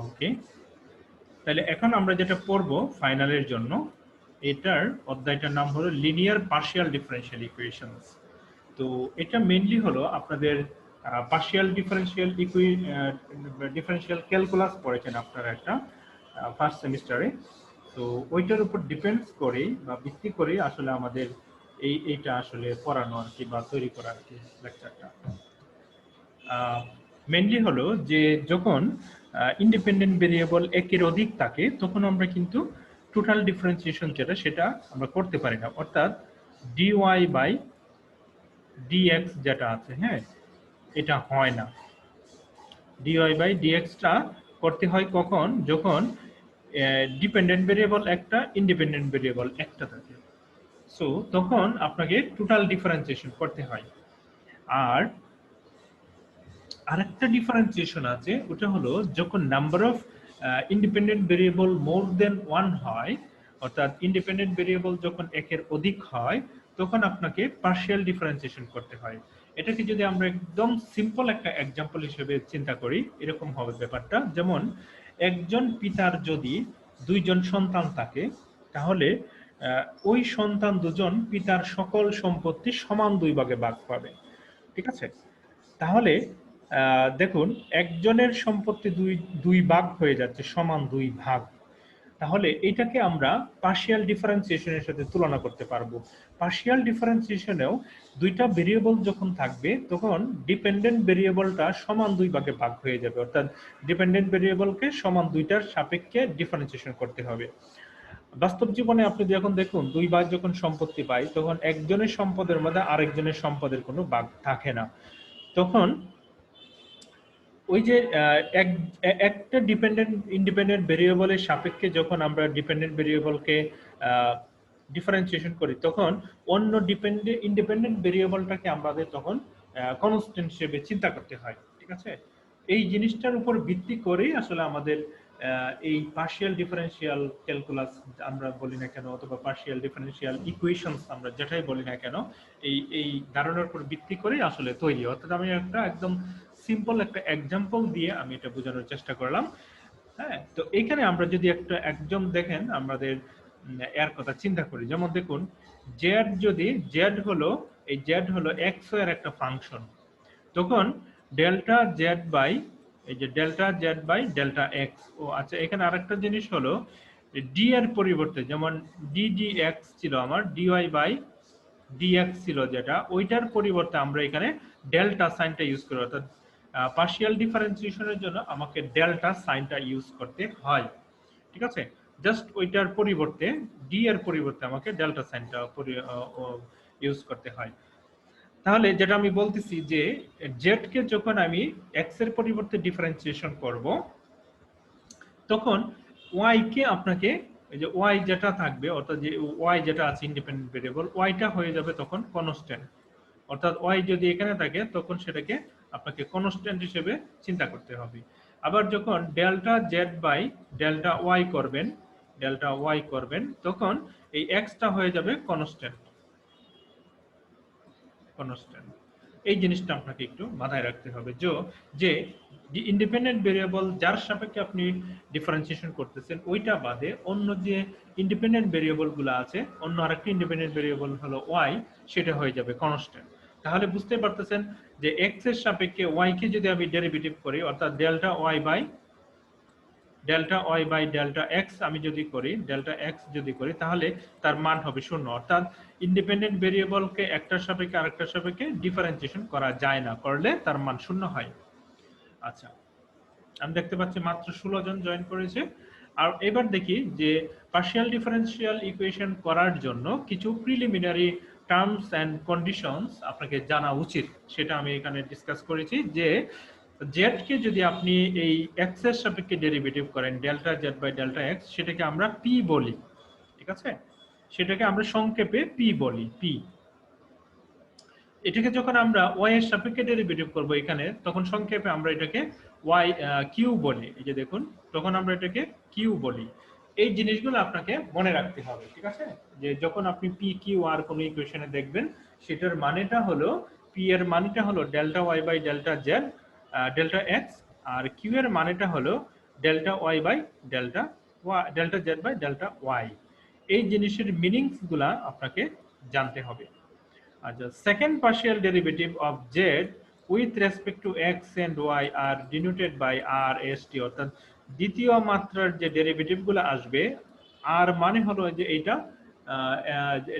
ওকে, তাহলে এখন আমরা যেটা পড়বো ফাইনালের জন্য, এটার অধ্যায়টার নাম হলো লিনিয়ার পার্শিয়াল ডিফারেনশিয়াল ইকুয়েশনস। তো এটা মেইনলি হলো আপনাদের পার্শিয়াল ডিফারেনশিয়াল ক্যালকুলাস পড়েছেন আপনারা একটা ফার্স্ট সেমিস্টারে। তো ওইটার উপর ডিপেন্ডস করে বা ভিত্তি করে আসলে আমাদের এইটা আসলে পড়ানো আর কি, বা তৈরি করা আর কি লেকচারটা। মেনলি হলো যে যখন ইন্ডিপেন্ডেন্ট ভেরিয়েবল একের অধিক থাকে তখন আমরা কিন্তু টোটাল ডিফারেন্সিয়েশন যেটা সেটা আমরা করতে পারি না, অর্থাৎ ডিওয়াই বাই ডিএক্স যেটা আছে, হ্যাঁ, এটা হয় না। ডিওয়াই বাই ডিএক্সটা করতে হয় কখন? যখন ডিপেন্ডেন্ট ভেরিয়েবল একটা, ইন্ডিপেন্ডেন্ট ভেরিয়েবল একটা থাকে। সো তখন আপনাকে টোটাল ডিফারেন্সিয়েশন করতে হয়। আর আরেকটা ডিফারেন্সিয়েশন আছে, ওটা হলো যখন number of independent variable more than one হয়, অর্থাৎ ইন্ডিপেন্ডেন্ট ভেরিয়েবল যখন একের অধিক হয় তখন আপনাকে পার্শিয়াল ডিফারেন্সিয়েশন করতে হয়। এটাকে যদি আমরা একদম সিম্পল একটা এক্সাম্পল হিসেবে চিন্তা করি, এরকম হবে ব্যাপারটা। যেমন একজন পিতার যদি দুইজন সন্তান থাকে, তাহলে ওই সন্তান দুজন পিতার সকল সম্পত্তি সমান দুই ভাগে ভাগ পাবে, ঠিক আছে? তাহলে দেখুন একজনের সম্পত্তি দুই ভাগ হয়ে যাচ্ছে, সমান দুই ভাগ। তাহলে এটাকে আমরা পার্শিয়াল ডিফারেন্সিয়েশনের সাথে তুলনা করতে পারবো। পার্শিয়াল ডিফারেন্সিয়েশনেও দুইটা ভেরিয়েবল যখন থাকবে তখন ডিপেন্ডেন্ট ভেরিয়েবলটা সমান দুই ভাগে ভাগ হয়ে যাবে, অর্থাৎ ডিপেন্ডেন্ট ভেরিয়েবলকে সমান দুইটার সাপেক্ষে ডিফারেন্সিয়েশন করতে হবে। বাস্তব জীবনে আপনি যখন দেখুন দুই ভাগ যখন সম্পত্তি পাই, তখন একজনের সম্পদের মধ্যে আরেকজনের সম্পদের কোনো ভাগ থাকে না। তখন ওই যে একটা ইন্ডিপেন্ডেন্ট ভেরিয়েবলের সাপেক্ষে যখন আমরা ডিপেন্ডেন্ট ভেরিয়েবলকে ডিফারেন্সিয়েশন করি, তখন অন্য ইন্ডিপেন্ডেন্ট ভেরিয়েবলটাকে আমাদের তখন কনস্ট্যান্ট হিসেবে চিন্তা করতে হয়, ঠিক আছে? এই জিনিসটার উপর ভিত্তি করেই আসলে আমাদের এই পার্শিয়াল ডিফারেন্সিয়াল ক্যালকুলাস আমরা বলি না কেন, অথবা পার্শিয়াল ডিফারেন্সিয়াল ইকুয়েশনস আমরা যেটাই বলি না কেন, এই ধারণার উপর ভিত্তি করেই আসলে তৈরি। অর্থাৎ আমি একটা একদম সিম্পল একটা এক্সাম্পল দিয়ে আমি এটা বোঝানোর চেষ্টা করলাম। হ্যাঁ, তো এইখানে আমরা যদি একটা একদম দেখেন আমাদের এর কথা চিন্তা করি, যেমন দেখুন জেড, যদি জেড হলো এই জেড হলো এক্স এর একটা ফাংশন, তখন ডেল্টা জেড বাই এই যে delta Z by delta X. ও আচ্ছা, এখানে আরেকটা জিনিস হলো ডি এর পরিবর্তে, যেমন ডি এক্স ছিল আমার, ডিওয়াই বাই ডিএক্স ছিল যেটা, ওইটার পরিবর্তে আমরা এখানে ডেল্টা সাইনটা ইউজ করি, অর্থাৎ পার্শিয়াল ডিফারেন্সিয়েশনের জন্য আমাকে ডেল্টা সাইনটা ইউজ করতে হয়, ঠিক আছে? জাস্ট ওইটার পরিবর্তে, ডি এর পরিবর্তে আমাকে ডেল্টা সাইনটা ইউজ করতে হয়। তাহলে যেটা আমি বলতেছি যে জেড কে যখন আমি এক্স এর পরিবর্তে ডিফারেন্সিয়েশন করব, তখন ওয়াই কে আপনাকে এই যে ওয়াই যেটা থাকবে, অর্থাৎ যে ওয়াই যেটা আছে ইন্ডিপেন্ডেন্ট ভেরিয়েবল, ওয়াইটা হয়ে যাবে তখন কনস্ট্যান্ট। অর্থাৎ ওয়াই যদি এখানে থাকে তখন সেটাকে আপনাকে কনস্ট্যান্ট হিসেবে চিন্তা করতে হবে। আবার যখন delta Z by delta y করবেন তখন এই এক্সটা হয়ে যাবে কনস্ট্যান্ট। এই জিনিসটা আপনাকে একটু মাথায় রাখতে হবে যে ইন্ডিপেন্ডেন্ট ভেরিয়েবল যার সাপেক্ষে আপনি ডিফারেন্সিয়েশন করতেছেন ওইটা বাদে অন্য যে ইন্ডিপেন্ডেন্ট ভেরিয়েবল গুলো আছে, অন্য আরেকটি ইন্ডিপেন্ডেন্ট ভেরিয়েবল হলো ওয়াই, সেটা হয়ে যাবে কনস্ট্যান্ট। তাহলে বুঝতে পারতেছেন যে এক্স এর সাপেক্ষে ওয়াই কে যদি আমি ডেরিভেটিভ করি, অর্থাৎ delta y by delta x আমি যদি করি, ডেল্টা এক্স যদি করি, তাহলে তার মান হবে 0। অর্থাৎ ইন্ডিপেন্ডেন্ট ভেরিয়েবলকে একটার সাপেক্ষে আরেকটার সাপেক্ষে ডিফারেন্সিয়েশন করা যায় না, করলে তার মান 0 হয়। আচ্ছা, আমি দেখতে পাচ্ছি মাত্র 16 জন জয়েন করেছে। আর এবার দেখি যে পার্শিয়াল ডিফারেন্সিয়াল ইকুয়েশন করার জন্য কিছু প্রিলিমিনারি টার্মস এন্ড কন্ডিশনস আপনাকে জানা উচিত, সেটা আমি এখানে ডিসকাস করেছি। যে জেড কে যদি আপনি এই এক্স এর সাপেক্ষে ডেরিভেটিভ করেন delta Z by delta x, সেটাকে আমরা পি বলি, ঠিক আছে? সেটাকে আমরা সংক্ষেপে পি বলি, পি। এটাকে যখন আমরা ওয়াই এর সাপেক্ষে ডেরিভেটিভ করব এখানে, তখন সংক্ষেপে আমরা এটাকে ওয়াই কিউ বলি। এই যে দেখুন, তখন আমরা এটাকে কিউ বলি। এই জিনিসগুলো আপনাকে মনে রাখতে হবে, ঠিক আছে? যে যখন আপনি পি কিউ আর কোনো ইকুয়েশনে দেখবেন, সেটার মানেটা হলো, পি এর মানেটা হলো delta y by delta Z delta x, আর কিউ এর মানেটা হলো delta y by delta Y, delta Z by delta y. এই জিনিসের মিনিংসগুলা আপনাকে জানতে হবে। আচ্ছা, second partial derivative of z with respect to x and y are denoted by r s t, অর্থাৎ দ্বিতীয় মাত্রার যে ডেরিভেটিভগুলো আসবে, আর মানে হলো যে এইটা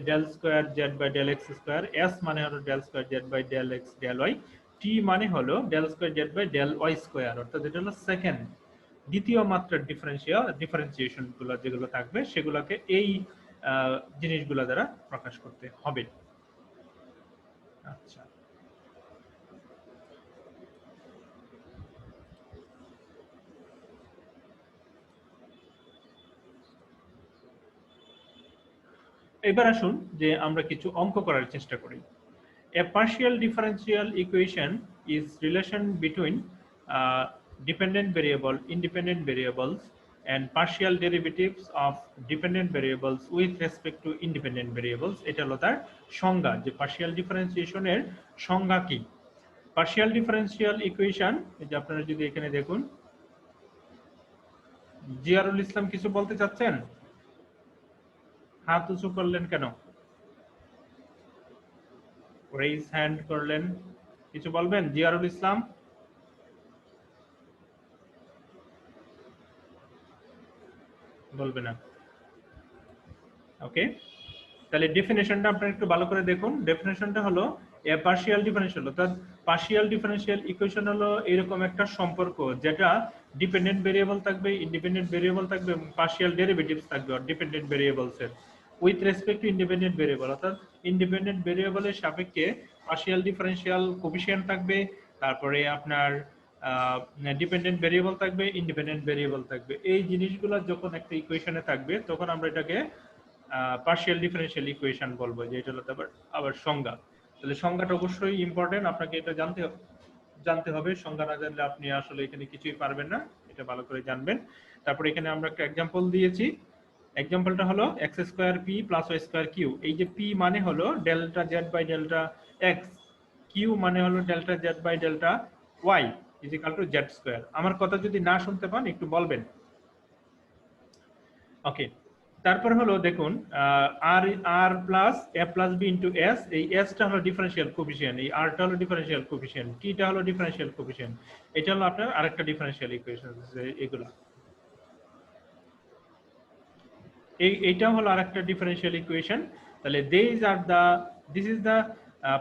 del square Z by del X square, S মানে হলো del square Z by del X del Y, T মানে হলো del square Z by del Y square, অর্থাৎ এটা হলো সেকেন্ড দ্বিতীয় মাত্রার ডিফারেন্সিয়েশন গুলো যেগুলো থাকবে সেগুলোকে এই জিনিসগুলো দ্বারা প্রকাশ করতে হবে। আচ্ছা, এবার আসুন যে আমরা কিছু অঙ্ক করার চেষ্টা করি। A partial differential equation is relation between dependent variable, independent variables, and partial derivatives of dependent variables with respect to independent variables. এটা হলো তার সংজ্ঞা, যে partial differentiation এর সংজ্ঞা কি। partial differential equation, এই যে আপনারা যদি এখানে দেখুন, জিয়ারুল ইসলাম কিছু বলতে চাচ্ছেন? হাত উঁচু করলেন কেন? রেইজ হ্যান্ড করলেন, কিছু বলবেন? জিয়ারুল ইসলাম বলবে না, ওকে। তাহলে ডেফিনেশনটা আপনারা একটু ভালো করে দেখুন। ডেফিনেশনটা হলো এ পার্শিয়াল ডিফারেনশিয়াল, অর্থাৎ পার্শিয়াল ডিফারেনশিয়াল ইকুয়েশন হলো এরকম একটা সম্পর্ক যেটা ডিপেন্ডেন্ট ভেরিয়েবল থাকবে, ইন্ডিপেন্ডেন্ট ভেরিয়েবল থাকবে এবং পার্শিয়াল ডেরিভেটিভস থাকবে ডিপেন্ডেন্ট ভেরিয়েবলস এর with respect two independent variable, অর্থাৎ ইন্ডিপেন্ডেন্ট ভেরিয়েবলের সাপেক্ষে পার্শিয়াল ডিফারেনশিয়াল কোফিশিয়েন্ট থাকবে, তারপরে আপনার ডিপেন্ডেন্ট ভেরিয়েবল থাকবে, ইন্ডিপেন্ডেন্ট ভেরিয়েবল থাকবে। এই জিনিসগুলো যখন একটা ইকুয়েশনে থাকবে তখন আমরা এটাকে পার্শিয়াল ডিফারেনশিয়াল ইকুয়েশন বলবো, যে এটা হলো আবার সংজ্ঞা। তাহলে সংজ্ঞাটা অবশ্যই ইম্পর্টেন্ট, আপনাকে এটা জানতে হবে। সংজ্ঞা না জানলে আপনি আসলে এখানে কিছুই পারবেন না, এটা ভালো করে জানবেন। তারপরে এখানে আমরা একটা এক্সাম্পল দিয়েছি। এক্সাম্পলটা হলো x square p plus y square q. এই যে পি মানে হলো delta Z by delta x, q মানে হলো delta Z by delta y is equal to z square. আমার কথা যদি না শুনতে পান একটু বলবেন, ওকে। তারপর হলো দেখুন আর আর প্লাস এ প্লাস বি ইন্টু এস, এই এসটা হলো ডিফারেন্সিয়াল কোফিশিয়েন্ট, এই আরটা হলো ডিফারেন্সিয়াল কোফিশিয়েন্ট, টিটা হলো ডিফারেন্সিয়াল কোফিশিয়েন্ট। এটা হলো আপনার আরেকটা ডিফারেন্সিয়াল ইকুয়েশন। এগুলা এইটা হলো আরেকটা ডিফারেন্সিয়াল ইকুয়েশন। তাহলে this is the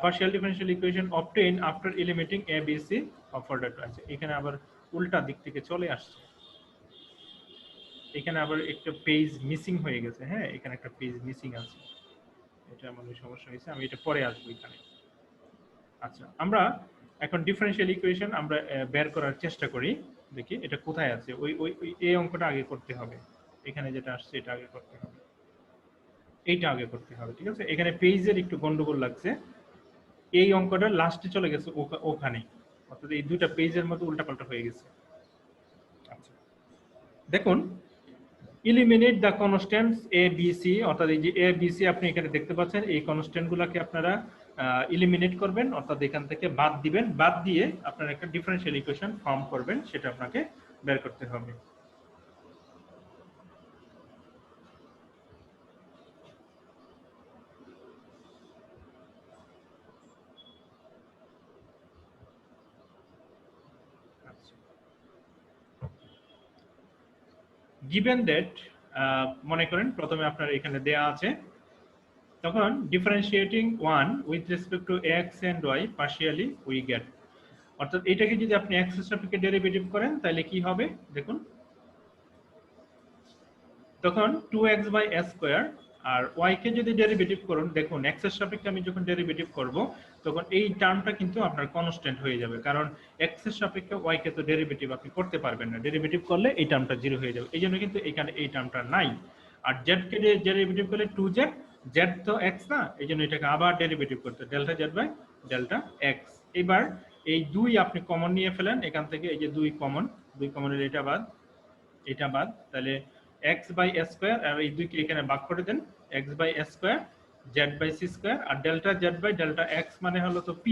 partial differential equation obtain after eliminating a b c of order 2। আছে এখানে আবার উল্টা দিক থেকে চলে আসছে, এখানে আবার একটা পেজ মিসিং হয়ে গেছে। হ্যাঁ, এখানে একটা পেজ মিসিং আছে, এটা আমাদের সমস্যা হয়েছে, আমি এটা পরে আসবো এখানে। আচ্ছা, আমরা এখন ডিফারেন্সিয়াল ইকুয়েশন আমরা বের করার চেষ্টা করি, দেখি এটা কোথায় আছে। ওই ওই এই অঙ্কটা আগে করতে হবে, এখানে যেটা আসছে এটা আগে করতে হবে, এইটা আগে করতে হবে, ঠিক আছে। এখানে পেজের একটু গন্ডগোল লাগছে, এই অঙ্কটা লাস্টে চলে গেছে ওখানে, অর্থাৎ এই দুইটা পেজের মধ্যে উল্টাপাল্টা হয়ে গেছে। আচ্ছা, দেখুন, eliminate the constants a b c, অর্থাৎ এই যে এ বি সি আপনি এখানে দেখতে পাচ্ছেন, এই কনস্ট্যান্টগুলোকে আপনারা ইলিমিনেট করবেন, অর্থাৎ এখান থেকে বাদ দিবেন, বাদ দিয়ে আপনারা একটা ডিফারেন্সিয়াল ইকুয়েশন ফর্ম করবেন, সেটা আপনাকে বের করতে হবে। গিভেন দ্যাট, মনে করেন প্রথমে আপনার এখানে দেয়া আছে, তখন differentiating one with respect to x and y partially we get, অর্থাৎ এটাকে যদি আপনি এক্স এর সাপেক্ষে ডেরিভেটিভ করেন তাহলে কি হবে দেখুন, তখন 2x বাই এস স্কোয়ার, আর y কে যদি ডেরিভেটিভ করুন, দেখুন x এর সাপেক্ষে আমি যখন ডেরিভেটিভ করব তখন এই টার্মটা কিন্তু আপনার কনস্ট্যান্ট হয়ে যাবে, কারণ x এর সাপেক্ষে y কে তো ডেরিভেটিভ আপনি করতে পারবেন না, ডেরিভেটিভ করলে এই টার্মটা জিরো হয়ে যাবে, এই জন্য কিন্তু এখানে এই টার্মটা নাই। আর z কে ডেরিভেটিভ করলে 2z, z তো x না, এই জন্য এটাকে আবার ডেরিভেটিভ করতে delta z by delta x। এবার এই 2 আপনি কমন নিয়ে ফেলেন এখান থেকে, এই যে 2 কমন, 2 কমনের এটা বাদ, তাহলে x বাই এস স্কোয়ার, আর এই 2 কে এখানে ভাগ করে দেন, x by s square z by C square, আর delta z by delta x মানে হলো তো p।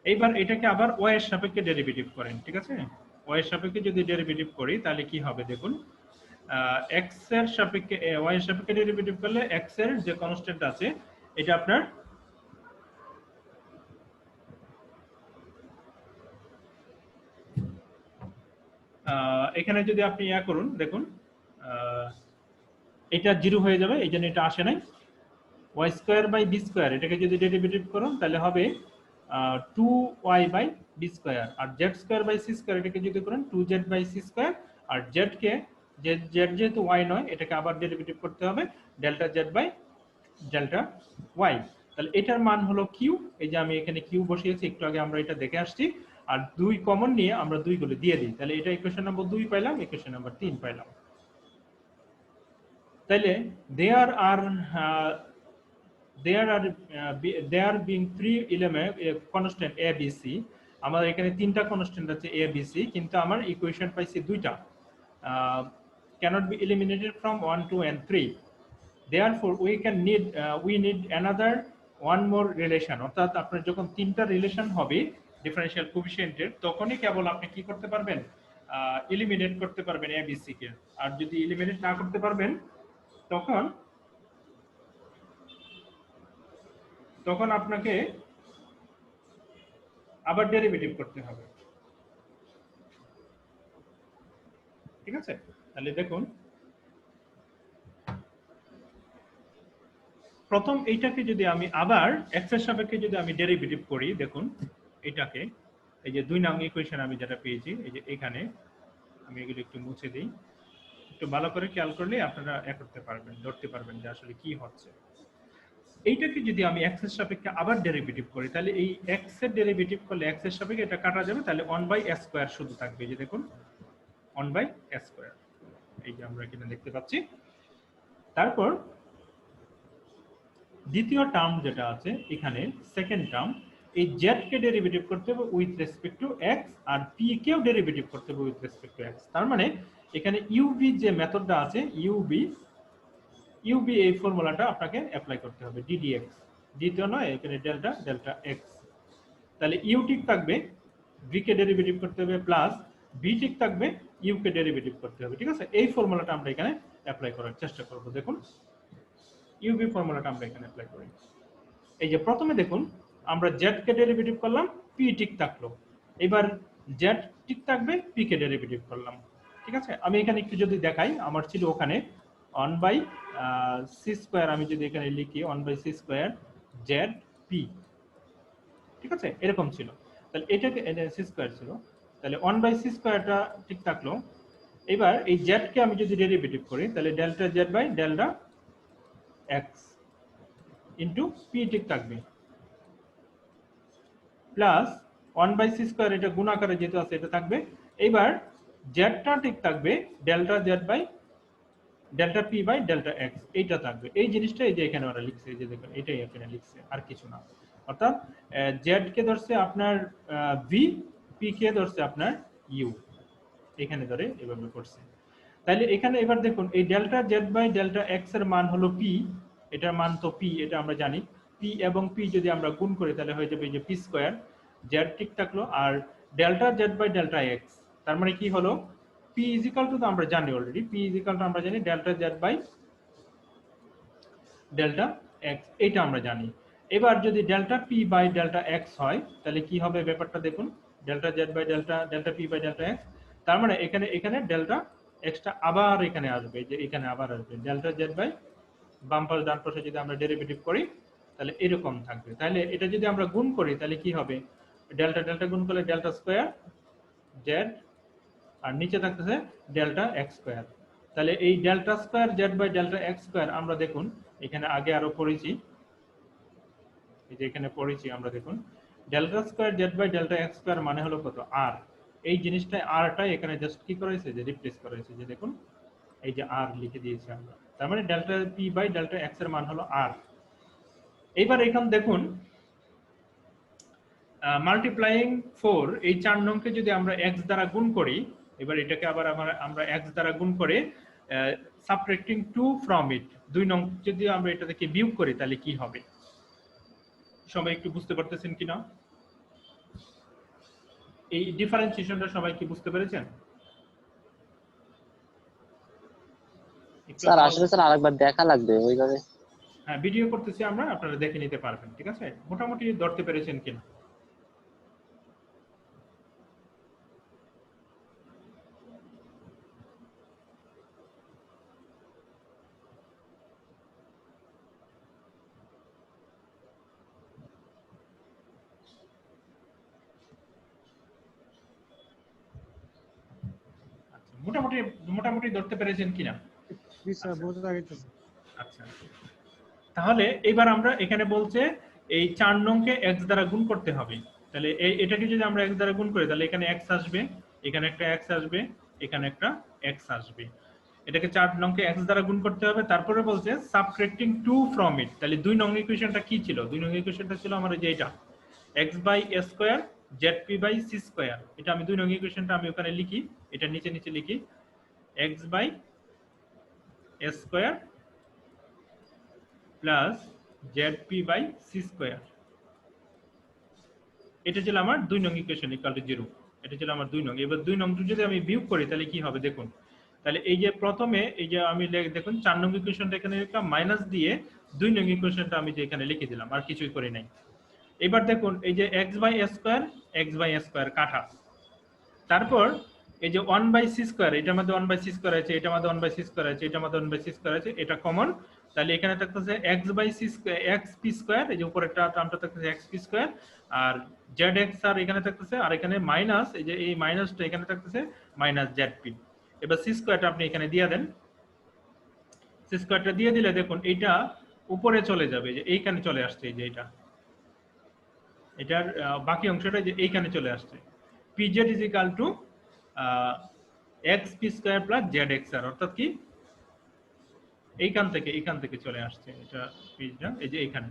এইবার এটাকে আবার y এর সাপেক্ষে ডেরিভেটিভ করেন, ঠিক আছে। ওয়াই এর সাপেক্ষে যদি ডেরিভেটিভ করি তাহলে কি হবে দেখুন, এক্স এর সাপেক্ষে ওয়াই এর সাপেক্ষে ডেরিভেটিভ করলে এক্স এর যে কনস্ট্যান্ট আছে এটা আপনার এখানে যদি আপনি ইয়া করুন দেখুন এটা 0 হয়ে যাবে, এই জন্য এটা আসে নাই। Y square by B square এটাকে যদি ডেরিভেটিভ করুন তাহলে হবে 2y বাই বি স্কোয়ার, আর Z square by C square এটাকে যদি করেন 2z বাই সি স্কোয়ার, আর জেডকে জেড যেহেতু ওয়াই নয় এটাকে আবার ডেরিভেটিভ করতে হবে delta Z by delta Y. তাহলে এটার মান হলো কিউ, এই যে আমি এখানে কিউ বসিয়েছি, একটু আগে আমরা এটা দেখে আসছি। আর 2 কমন নিয়ে আমরা 2 গুলো দিয়ে দিই, তাহলে এটা ইকুয়েশন নম্বর 2 পাইলাম, ইকুয়েশন নম্বর 3 পাইলাম। তাহলে there are being three element constant a b c, আমাদের এখানে তিনটা কনস্ট্যান্ট আছে a b c, কিন্তু আমার ইকুয়েশন পাইছি দুইটা, cannot be eliminated from 1 2 and 3, therefore we need another one more relation, অর্থাৎ আপনার যখন তিনটা রিলেশন হবে ডিফারেনশিয়াল কোএফিসিয়েন্টের তখনই কেবল আপনি কি করতে পারবেন, এলিমিনেট করতে পারবেন a b c কে। আর যদি এলিমিনেট না করতে পারবেন তখন আপনাকে আবার ডেরিভেটিভ করতে হবে, ঠিক আছে? তাহলে দেখুন প্রথম এইটাকে যদি আমি আবার x এর সাপেক্ষে যদি আমি ডেরিভেটিভ করি, দেখুন এটাকে এই যে 2 নং ইকুয়েশন আমি যেটা পেয়েছি, এই যে এখানে আমি এগুলো একটু মুছে দিই, একটু ভালো করে খেয়াল করলে আপনারা করতে পারবেন, ধরতে পারবেন যে আসলে কি হচ্ছে। এইটাকে যদি আমি x এর সাপেক্ষে আবার ডেরিভেটিভ করি তাহলে এই x এর ডেরিভেটিভ করলে x এর সাপেক্ষে এটা কাটা যাবে, তাহলে 1/s² শুধু থাকবে, এই যে দেখুন 1/s², এই যে আমরা এখানে দেখতে পাচ্ছি। তারপর দ্বিতীয় টার্ম যেটা আছে এখানে সেকেন্ড টার্ম, এই z কে ডেরিভেটিভ করতে হবে উইথ রেসপেক্ট টু x, আর p কেও ডেরিভেটিভ করতে হবে উইথ রেসপেক্ট টু x। তার মানে এখানে uv যে মেথডটা আছে uv এই ফর্মুলাটা আপনাকে অ্যাপ্লাই করতে হবে ddx, দ্বিতীয় নয় এখানে ডেল্টা x। তাহলে u ঠিক থাকবে, v কে ডেরিভেটিভ করতে হবে, প্লাস v ঠিক থাকবে, u কে ডেরিভেটিভ করতে হবে, ঠিক আছে? এই ফর্মুলাটা আমরা এখানে অ্যাপ্লাই করার চেষ্টা করব। দেখুন uv ফর্মুলাটা আমরা এখানে অ্যাপ্লাই করি। এই যে প্রথমে দেখুন আমরা z কে ডেরিভেটিভ করলাম, p ঠিক থাকলো, এবার z ঠিক থাকবে, p কে ডেরিভেটিভ করলাম, ঠিক আছে? আমি এখানে একটু যদি দেখাই, আমার ছিল ওখানে 1/c², আমি যদি এখানে লিখি 1/c² zp, ঠিক আছে? এরকম ছিল। তাহলে এটাকে c² ছিল, তাহলে 1/c²টা ঠিক থাকলো। এবার এই z কে আমি যদি ডেরিভেটিভ করি তাহলে delta z by delta x into p ঠিক থাকবে, প্লাস 1/c² এটা গুণ আকারে যেহেতু আছে এটা থাকবে। এবার z টা ঠিক থাকবে delta z by delta p by delta x, এইটা থাকবে। এই জিনিসটা এই যে এখানে ওরা লিখছে, এই যে দেখুন এটাই এখানে লিখছে, আর কিছু না। অর্থাৎ z কে ধরছে আপনার v, p কে ধরছে আপনার u, এখানে ধরে এভাবে করছে। তাহলে এখানে এবার দেখুন এই delta z by delta x এর মান হলো p, এটার মান তো p, এটা আমরা জানি। p এবং p যদি আমরা গুণ করি তাহলে হয়ে যাবে এই যে p², z ঠিক থাকলো, আর delta z by delta x, তার মানে কি হলো p ইজিক্যাল টু, তো আমরা জানি অলরেডি, p ইজিক্যাল টু আমরা জানি delta z by delta x, এটা আমরা জানি। এবার যদি delta p by delta x হয় তাহলে কি হবে ব্যাপারটা দেখুন, delta z by delta p by delta x, তার মানে এখানে ডেল্টা x টা আবার এখানে আসবে, যে এখানে আবার আসবে ডেল্টা z বাই বাম পাশ ডান পাশে যদি আমরা ডেরিভেটিভ করি তাহলে এরকম থাকবে। তাহলে এটা যদি আমরা গুণ করি তাহলে কি হবে, ডেল্টা গুণ করলে ডেল্টা স্কয়ার z, আর নিচে থাকতেছে ডেল্টা x²। তাহলে এই delta square z by delta x² আমরা দেখুন এখানে আগে আরো পড়েছি, এই যে এখানে পড়েছি আমরা, দেখুন delta square z by delta x² মানে হলো কত, r। এই জিনিসটা rটা এখানে জাস্ট কি করেছে, যে রিপ্লেস করেছে, যে দেখুন এই যে r লিখে দিয়েছি আমরা, তার মানে delta p by delta x এর মান হলো r। এইবার এখানে দেখুন মাল্টিপ্লাইং 4, এই 4 নংকে যদি আমরা x দ্বারা গুণ করি, এবার এটাকে আবার আমরা x দ্বারা গুণ করে সাবট্রাক্টিং 2 ফ্রম ইট, 2 নং যদি আমরা এটা থেকে বিয়োগ করি তাহলে কি হবে, সবাই একটু বুঝতে পারতেছেন কিনা? এই ডিফারেন্সিয়েশনটা সবাই কি বুঝতে পেরেছেন? একটু স্যার আওয়াজ। আসলে স্যার আরেকবার দেখা লাগবে ওইভাবে। হ্যাঁ, ভিডিও করতেছি আমরা, আপনারা দেখে নিতে পারবেন। ঠিক আছে, মোটামুটি ধরতে পেরেছেন কিনা? আচ্ছা, মোটামুটি মোটামুটি ধরতে পেরেছেন কিনা? জি স্যার বোঝা যাইতেছে। আচ্ছা, তাহলে এবার আমরা এখানে বলছে এই 4 নংকে x দ্বারা গুণ করতে হবে। তাহলে এটাকে যদি আমরা x দ্বারা গুণ করি তাহলে এখানে x আসবে, এখানে একটা x আসবে, এখানে একটা x আসবে। এটাকে 4 নংকে x দ্বারা গুণ করতে হবে। তারপরে বলছে সাবট্রাক্টিং 2 ফ্রম ইট। তাহলে 2 নং ইকুয়েশনটা কি ছিল? 2 নং ইকুয়েশনটা ছিল আমার এই যে এটা x/a² zp/c²। এটা আমি 2 নং ইকুয়েশনটা আমি ওখানে লিখি, এটা নিচে নিচে লিখি x/a² প্লাস zp/c²। এটা ছিল আমার 2 নং ইকুয়েশন ইকুয়াল টু 0। এটা ছিল আমার 2 নং। এবার 2 নং যদি আমি বিয়োগ করি তাহলে কি হবে দেখুন। তাহলে এই যে প্রথমে এই যে আমি দেখুন 4 নং ইকুয়েশনটা এখানে একটা মাইনাস দিয়ে 2 নং ইকুয়েশনটা আমি যে এখানে লিখে দিলাম, আর কিছুই করি নাই। এবার দেখুন এই যে x/a² কাটা, তারপর এই যে 1/c², এটার মধ্যে 1/c² আছে, এটার মধ্যে 1/c² আছে, এটার মধ্যে 1/c² আছে, এটা কমন। তাহলে এখানে থাকতেছে xp², এই যে উপরেরটা টার্মটা থাকতেছে xp², আর zx আর এখানে থাকতেছে, আর এখানে মাইনাস, এই যে এই মাইনাসটা এখানে থাকতেছে -zp। এবার c²টা আপনি এখানে দিয়ে দেন। c²টা দিয়ে দিলে দেখুন এইটা উপরে চলে যাবে, যে এইখানে চলে আসছে, এই যে এটার বাকি অংশটা যে এইখানে চলে আসছে। pz is equal to xp² plus zxr, অর্থাৎ কি এইখান থেকে চলে আসছে এটা পিজটা, এই যে এইখানে।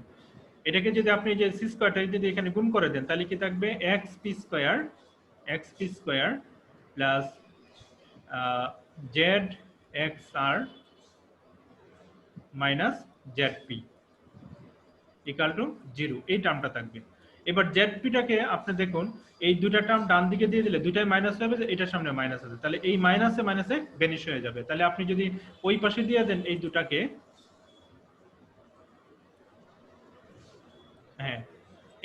এটাকে যদি আপনি যে c²টা যদি এখানে গুণ করে দেন তাহলে কি থাকবে xp² plus zxr minus zp equal to 0, এই টার্মটা থাকবে। এবার zp-টাকে আপনি দেখুন এই দুটা টার্ম ডান দিকে দিয়ে দিলে দুটাই মাইনাস হবে, এটার সামনে মাইনাস আছে, তাহলে এই মাইনাসে মাইনাসে ভ্যানিশ হয়ে যাবে। তাহলে আপনি যদি ওই পাশে দিয়ে দেন এই দুটাকে, হ্যাঁ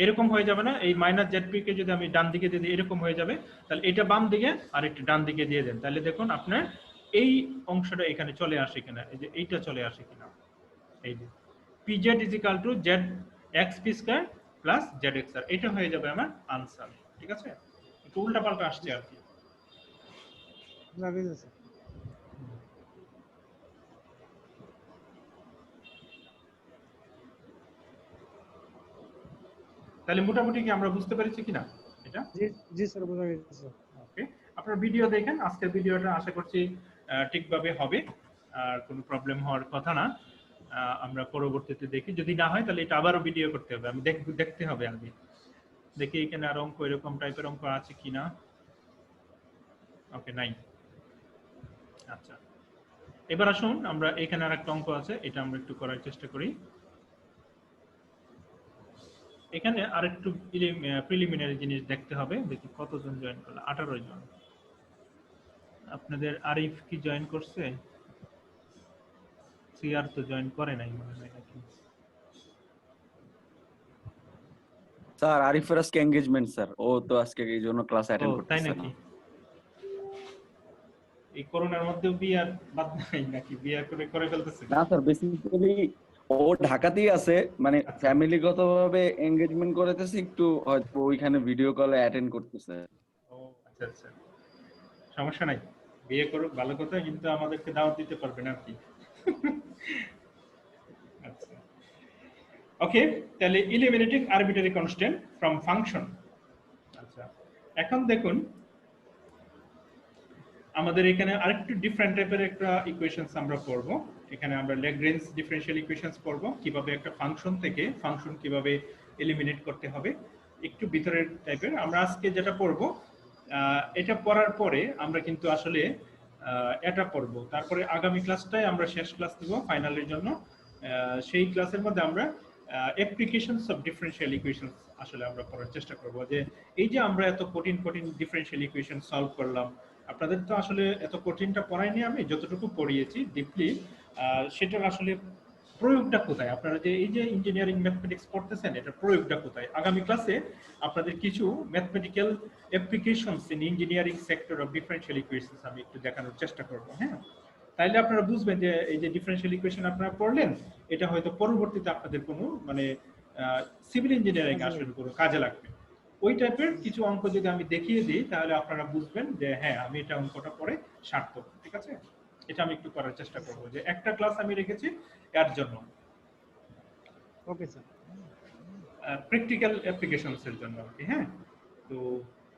এরকম হয়ে যাবে না, এই মাইনাস zp কে যদি আমি ডান দিকে দিয়ে দিই এরকম হয়ে যাবে। তাহলে এটা বাম দিকে আর একটা ডান দিকে দিয়ে দেন, তাহলে দেখুন আপনার এই অংশটা এখানে চলে আসে কিনা, এই যে এইটা চলে আসে কিনা। এই যে pz is equal to xp² plus zxr, এটা হয়ে যাবে আমার আনসার। ঠিক আছে, একটু উল্টা পাল্টা আসছে আর কি। লাগেছে তাহলে মোটামুটি কি আমরা বুঝতে পেরেছি কিনা এটা? জি স্যার বোঝা গেছে। ওকে, আপনারা ভিডিও দেখেন, আজকের ভিডিওটা আশা করছি ঠিকভাবে হবে, আর কোনো প্রবলেম হওয়ার কথা না। আমরা পরবর্তীতে দেখি, যদি না হয় তাহলে এটা আবারও ভিডিও করতে হবে, আমি দেখতে হবে আগে, দেখি এখানে আর অঙ্ক এরকম টাইপের অঙ্ক আছে কিনা। ওকে, নাই। আচ্ছা, এবার আসুন আমরা এখানে আরেকটা অঙ্ক আছে, এটা আমরা একটু করার চেষ্টা করি। এখানে আরেকটু প্রিলিমিনারি জিনিস দেখতে হবে, দেখি কতজন জয়েন করলো। 18 জন। আপনাদের আরিফ কি জয়েন করছে? সিআর তো জয়েন করে নাই মনে হয় নাকি? স্যার আরিফের আজকে এনগেজমেন্ট স্যার, ও তো আজকে এই জন্য ক্লাস অ্যাটেন্ড করতেছে তাই না। নাকি? এই করোনার মধ্যেও বিয়ার বাদ নাই নাকি? বিয়া করে ফেলতেছে? না স্যার, বেসিক্যালি ও ঢাকাতেই আছে, মানে ফ্যামিলিগতভাবে এনগেজমেন্ট করেতেছে, একটু হয়তো ওইখানে ভিডিও কলে অ্যাটেন্ড করতেছে। ও আচ্ছা আচ্ছা, সমস্যা নাই, বিয়ে করুক, ভালো কথা, কিন্তু আমাদেরকে দাওয়াত দিতে পারবে না কি? আচ্ছা, ওকে, তাহলে eliminating arbitrary constant from function। আচ্ছা, এখন দেখুন আমাদের এখানে আরেকটু ডিফারেন্ট টাইপের একটা ইকুয়েশনস আমরা পড়ব। এখানে আমরা ল্যাগ্রেঞ্জ ডিফারেনশিয়াল ইকুয়েশনস পড়ব, কিভাবে একটা ফাংশন থেকে ফাংশন কিভাবে এলিমিনেট করতে হবে, একটু ভিতরের টাইপের। আমরা আজকে যেটা পড়ব এটা পড়ার পরে আমরা কিন্তু আসলে এটা পড়ব, তারপরে আগামী ক্লাসটাই আমরা শেষ ক্লাস দেব ফাইনালের জন্য। সেই ক্লাসের মধ্যে আমরা অ্যাপ্লিকেশনস অফ ডিফারেনশিয়াল ইকুয়েশনস আসলে আমরা করার চেষ্টা করব, যে এই যে আমরা এত কঠিন কঠিন ডিফারেনশিয়াল ইকুয়েশন সলভ করলাম, আপনাদের তো আসলে এত কঠিনটা পড়াইনি, আমি যতটুকু পড়িয়েছি ডিপলি সেটার আসলে প্রয়োগটা কোথায়, আপনারা যে এই যে ইঞ্জিনিয়ারিং ম্যাথমেটিক্স পড়তেছেন এটার প্রয়োগটা কোথায়। আগামী ক্লাসে আপনাদের কিছু mathematical applications in engineering sector of differential equations আমি একটু দেখানোর চেষ্টা করব। হ্যাঁ, তাইলে আপনারা বুঝবেন যে এই যে ডিফারেনশিয়াল ইকুয়েশন আপনারা পড়লেন এটা হয়তো পরবর্তীতে আপনাদের কোনো মানে সিভিল ইঞ্জিনিয়ারিং আসলে কোনো কাজে লাগবে। ওই টাইপের কিছু অঙ্ক যদি আমি দেখিয়ে দিই তাহলে আপনারা বুঝবেন যে হ্যাঁ আমি এটা অঙ্কটা পড়ে সার্থক। ঠিক আছে, এটা আমি একটু করার চেষ্টা করব, যে একটা ক্লাস আমি রেখেছি এর জন্য, ওকে স্যার। প্র্যাকটিক্যাল অ্যাপ্লিকেশনস এর জন্য আর কি। হ্যাঁ, তো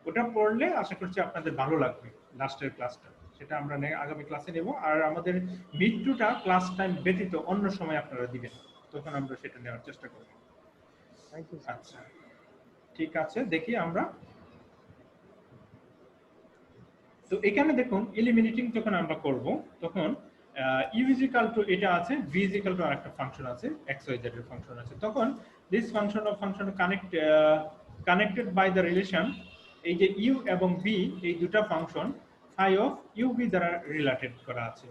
ওটা পড়লে আশা করছি আপনাদের ভালো লাগবে লাস্টের ক্লাসটা, সেটা আমরা আগামী ক্লাসে নেব। আর আমাদের মিড-টুটা ক্লাস টাইম ব্যতীত অন্য সময় আপনারা দিবেন, তখন আমরা সেটা নেওয়ার চেষ্টা করব। Thank you. আচ্ছা ঠিক আছে, দেখি আমরা। তো এখানে দেখুন এলিমিনেটিং যখন আমরা করব তখন u is equal to এটা আছে, v is equal to আরেকটা ফাংশন আছে, x y z এর ফাংশন আছে, তখন this function of function connected by the relation, এই যে u এবং v এই দুটো function phi of u v দ্বারা রিলেটেড করা আছে,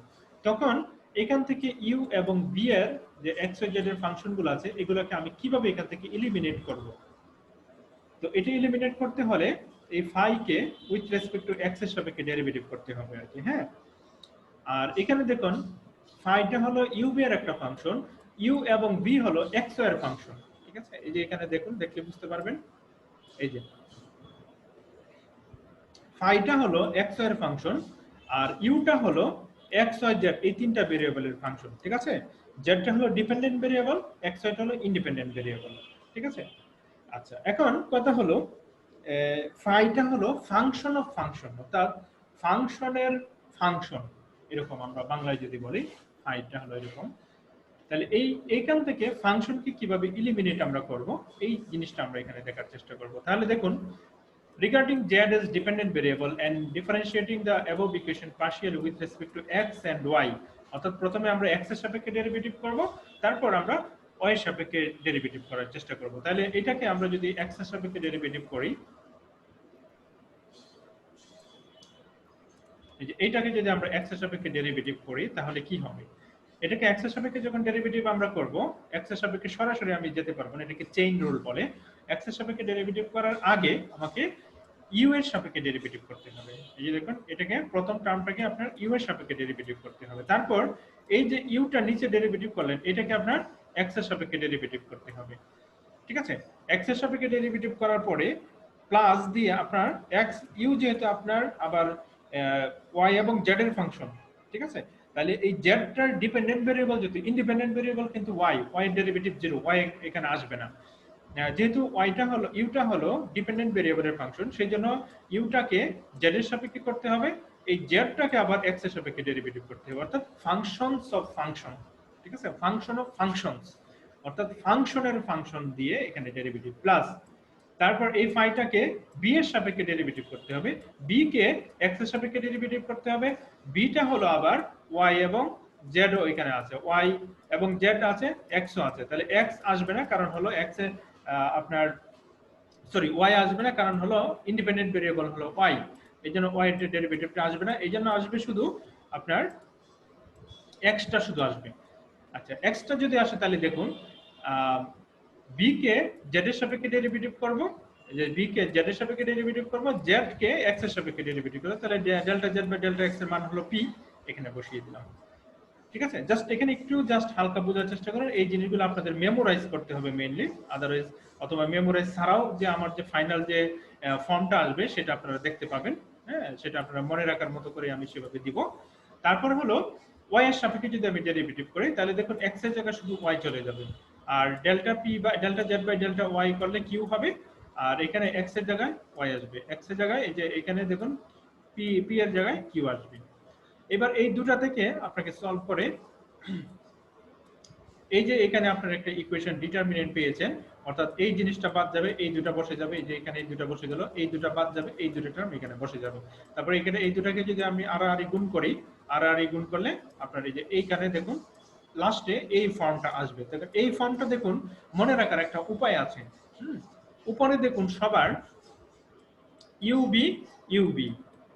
তখন এখান থেকে u এবং v এর যে x y z এর ফাংশনগুলো আছে এগুলোকে আমি কিভাবে এখান থেকে এলিমিনেট করব। তো এটা এলিমিনেট করতে হলে এই phi K with respect to x এর সাপেক্ষে ডেরিভেটিভ করতে হবে আর কি। হ্যাঁ, আর এখানে দেখুন ফাইটা হলো u v এর একটা ফাংশন, u এবং v হলো x এর ফাংশন। ঠিক আছে, এই যে এখানে দেখুন, দেখলে বুঝতে পারবেন, এই যে ফাইটা হলো x এর ফাংশন আর u টা হলো x y z এই তিনটা ভেরিয়েবলের ফাংশন। ঠিক আছে, z টা হলো ডিপেন্ডেন্ট ভেরিয়েবল, x y টা হলো ইন্ডিপেন্ডেন্ট ভেরিয়েবল। ঠিক আছে, আচ্ছা এখন কথা হলো ফাইটা হলো ফাংশন অফ ফাংশন, অর্থাৎ ফাংশনের ফাংশন, এরকম আমরা বাংলায় যদি বলি ফাইটা হলো এরকম। তাহলে এইখান থেকে ফাংশনকে কিভাবে ইলিমিনেট আমরা করব এই জিনিসটা আমরা এখানে দেখার চেষ্টা করব। তাহলে দেখুন, regarding z as dependent variable and differentiating the above equation partially with respect to x and y, অর্থাৎ প্রথমে আমরা x এর সাপেক্ষে ডেরিভেটিভ করব, তারপর আমরা y এর সাপেক্ষে ডেরিভেটিভ করার চেষ্টা করব। তাহলে এটাকে আমরা যদি x এর সাপেক্ষে ডেরিভেটিভ করি, এই যে এইটাকে যদি আমরা x এর সাপেক্ষে ডেরিভেটিভ করি তাহলে কি হবে, এটাকে x এর সাপেক্ষে যখন ডেরিভেটিভ আমরা করব, x এর সাপেক্ষে সরাসরি আমি যেতে পারবো না, এটাকে চেইন রুল বলে। x এর সাপেক্ষে ডেরিভেটিভ করার আগে আমাকে u এর সাপেক্ষে ডেরিভেটিভ করতে হবে। এই যে দেখুন, এটাকে প্রথম টার্মটাকে আপনার u এর সাপেক্ষে ডেরিভেটিভ করতে হবে, তারপর এই যে u টা নিচে ডেরিভেটিভ করলেন এটাকে আপনার x এর সাপেক্ষে ডেরিভেটিভ করতে হবে। ঠিক আছে, x এর সাপেক্ষে ডেরিভেটিভ করার পরে প্লাস দিয়ে আপনার x u যেহেতু আপনার আবার y এবং z এর ফাংশন। ঠিক আছে, তাহলে এই z টার ডিপেন্ডেন্ট ভেরিয়েবল যদি ইন্ডিপেন্ডেন্ট ভেরিয়েবল কিন্তু y এর ডেরিভেটিভ 0, y এখানে আসবে না, যেহেতু y টা হলো u টা হলো ডিপেন্ডেন্ট ভেরিয়েবলের ফাংশন, সেইজন্য u টাকে z এর সাপেক্ষে করতে হবে, এই z টাকে আবার x এর সাপেক্ষে ডেরিভেটিভ করতে হবে, অর্থাৎ ফাংশনস অফ ফাংশন। ঠিক আছে, ফাংশন অফ ফাংশনস অর্থাৎ ফাংশনের ফাংশন দিয়ে এখানে ডেরিভেটিভ প্লাস, তারপর এই ফাইটাকে b এর সাপেক্ষে ডেরিভেটিভ করতে হবে, b কে x এর সাপেক্ষে ডেরিভেটিভ করতে হবে, b টা হলো আবার y এবং z ও এখানে আছে, y এবং z আছে, x ও আছে, তাহলে x আসবে না কারণ হলো x এর আপনার সরি y আসবে না কারণ হলো ইন্ডিপেন্ডেন্ট ভেরিয়েবল হলো y, এইজন্য y এর ডেরিভেটিভটা আসবে না, এইজন্য আসবে শুধু আপনার x টা শুধু আসবে। আচ্ছা, x টা যদি আসে তাহলে দেখুন b কে z এর সাপেক্ষে ডেরিভেটিভ করব, যে b কে z এর সাপেক্ষে ডেরিভেটিভ করব, z কে x এর সাপেক্ষে ডেরিভেটিভ করব, তাহলে delta z by delta x এর মান হলো p, এখানে বসিয়ে দিলাম। ঠিক আছে, জাস্ট এখানে একটু জাস্ট হালকা বোঝার চেষ্টা করুন, এই জিনিসগুলো আপনাদের মেমোরাইজ করতে হবে মেইনলি, আদারওয়াইজ অথবা মেমোরাইজ ছাড়াও যে আমার যে ফাইনাল যে ফর্মটা আসবে সেটা আপনারা দেখতে পাবেন। হ্যাঁ, সেটা আপনারা মনে রাখার মতো করে আমি সেভাবে দিব। তারপর হলো y এর সাপেক্ষে যদি আমি ডেরিভেটিভ করি তাহলে দেখুন x এর জায়গায় শুধু y চলে যাবে, আর delta p by delta z by delta y করলে q হবে, আর এখানে x এর জায়গায় y আসবে, x এর জায়গায় এই যে এখানে দেখুন p এর জায়গায় q আসবে। এবার এই দুটা থেকে আপনাকে সলভ করে এই যে এখানে আপনার একটা ইকুয়েশন ডিটারমিনেন্ট পেয়েছেন, অর্থাৎ এই জিনিসটা বাদ যাবে, এই দুটো বসে যাবে, এই যে এখানে এই দুটো বসে গেল, এই দুটো বাদ যাবে, এই দুটো টার্ম এখানে বসে যাবে, তারপর এখানে এই দুটাকে যদি আমি আর গুণ করি, আর গুণ করলে আপনার এই যে এইখানে দেখুন লাস্টে এই ফর্মটা আসবে। দেখুন এই ফর্মটা দেখুন মনে রাখার একটা উপায় আছে। উপরে দেখুন সবার ইউবি ইউবি,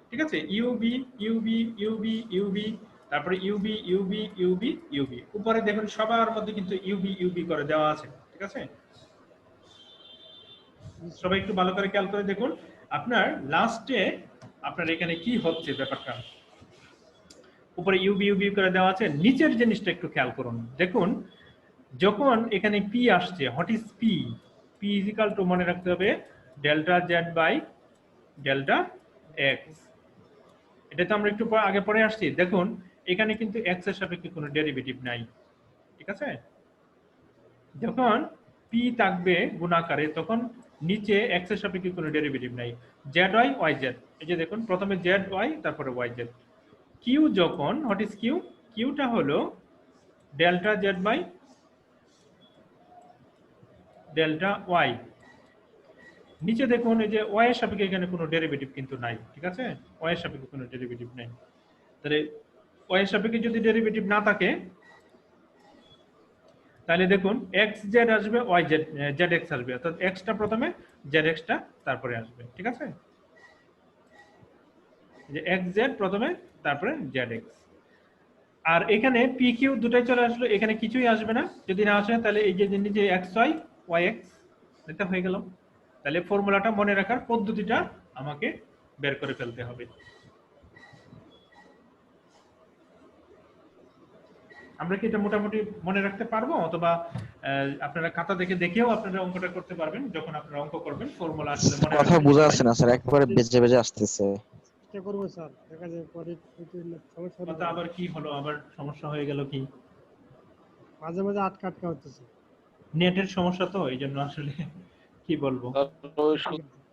ঠিক আছে, ইউবি ইউবি ইউবি ইউবি, তারপরে ইউবি ইউবি ইউবি ইউবি, উপরে দেখুন সবার মধ্যে কিন্তু ইউবি ইউবি করে দেওয়া আছে, ঠিক আছে। সবাই একটু ভালো করে খেয়াল করে দেখুন আপনার লাস্টে আপনার এখানে কি হচ্ছে ব্যাপারটা, উপরে ইউবি ইউবি করে দেওয়া আছে, নিচের জিনিসটা একটু খেয়াল করুন। দেখুন যখন এখানে পি আসছে, what is p? P is equal to, মনে রাখতে হবে, delta Z by delta x. এটা তো আমরা একটু আগে পরে আসছি। দেখুন এখানে কিন্তু এক্স এর সাপেক্ষে কোনো ডেরিভেটিভ নাই, ঠিক আছে। যখন পি থাকবে গুণাকারে তখন নিচে এক্স এর সাপেক্ষে কোনো ডেরিভেটিভ নাই, জেড ওয়াই ওয়াই জেড। এই যে দেখুন প্রথমে জেড ওয়াই তারপরে ওয়াই জেড। কিউ যখন, হোয়াট ইজ কিউ? কিউটা হলো delta Z by delta y. নিচে দেখুন এই যে ওয়াই এর সাপেক্ষে এখানে কোনো ডেরিভেটিভ কিন্তু নাই, ঠিক আছে, ওয়াই এর সাপেক্ষে কোনো ডেরিভেটিভ নাই। তাহলে ওয়াই এর সাপেক্ষে যদি ডেরিভেটিভ না থাকে তাহলে দেখুন এক্স জেড আসবে, ওয়াই জেড জেড এক্স আসবে, অর্থাৎ এক্সটা প্রথমে জেড এক্সটা তারপরে আসবে, ঠিক আছে। যে এক্স জেড প্রথমে তারপরে জেড এক্স। আর এখানে পি কিউ দুটাই চলে আসলো, এখানে কিছুই আসবে না। যদি না আসে তাহলে এই যে নিচে এক্স ওয়াই ওয়াই এক্স, এটা হয়ে গেল। তাহলে ফর্মুলাটা মনে রাখার পদ্ধতিটা আমাকে বের করে ফেলতে হবে। আমরা কি এটা মোটামুটি মনে রাখতে পারবো, অথবা আপনারা খাতা দেখে দেখেও আপনারা অঙ্কটা করতে পারবেন? যখন আপনারা অঙ্ক করবেন ফর্মুলা আসলে মনে কথা রাখবেন। বোঝা যাচ্ছে না স্যার, একবারে বেজে বেজে আসতেছে। চেষ্টা করবো স্যার, দেখা যায় পরে সমস্যা হলে কথা আবার কি হলো, আবার সমস্যা হয়ে গেল কি? মাঝে মাঝে আটকা আটকা হচ্ছে। নেটের সমস্যা তো, এই জন্য আসলে কি বলবো।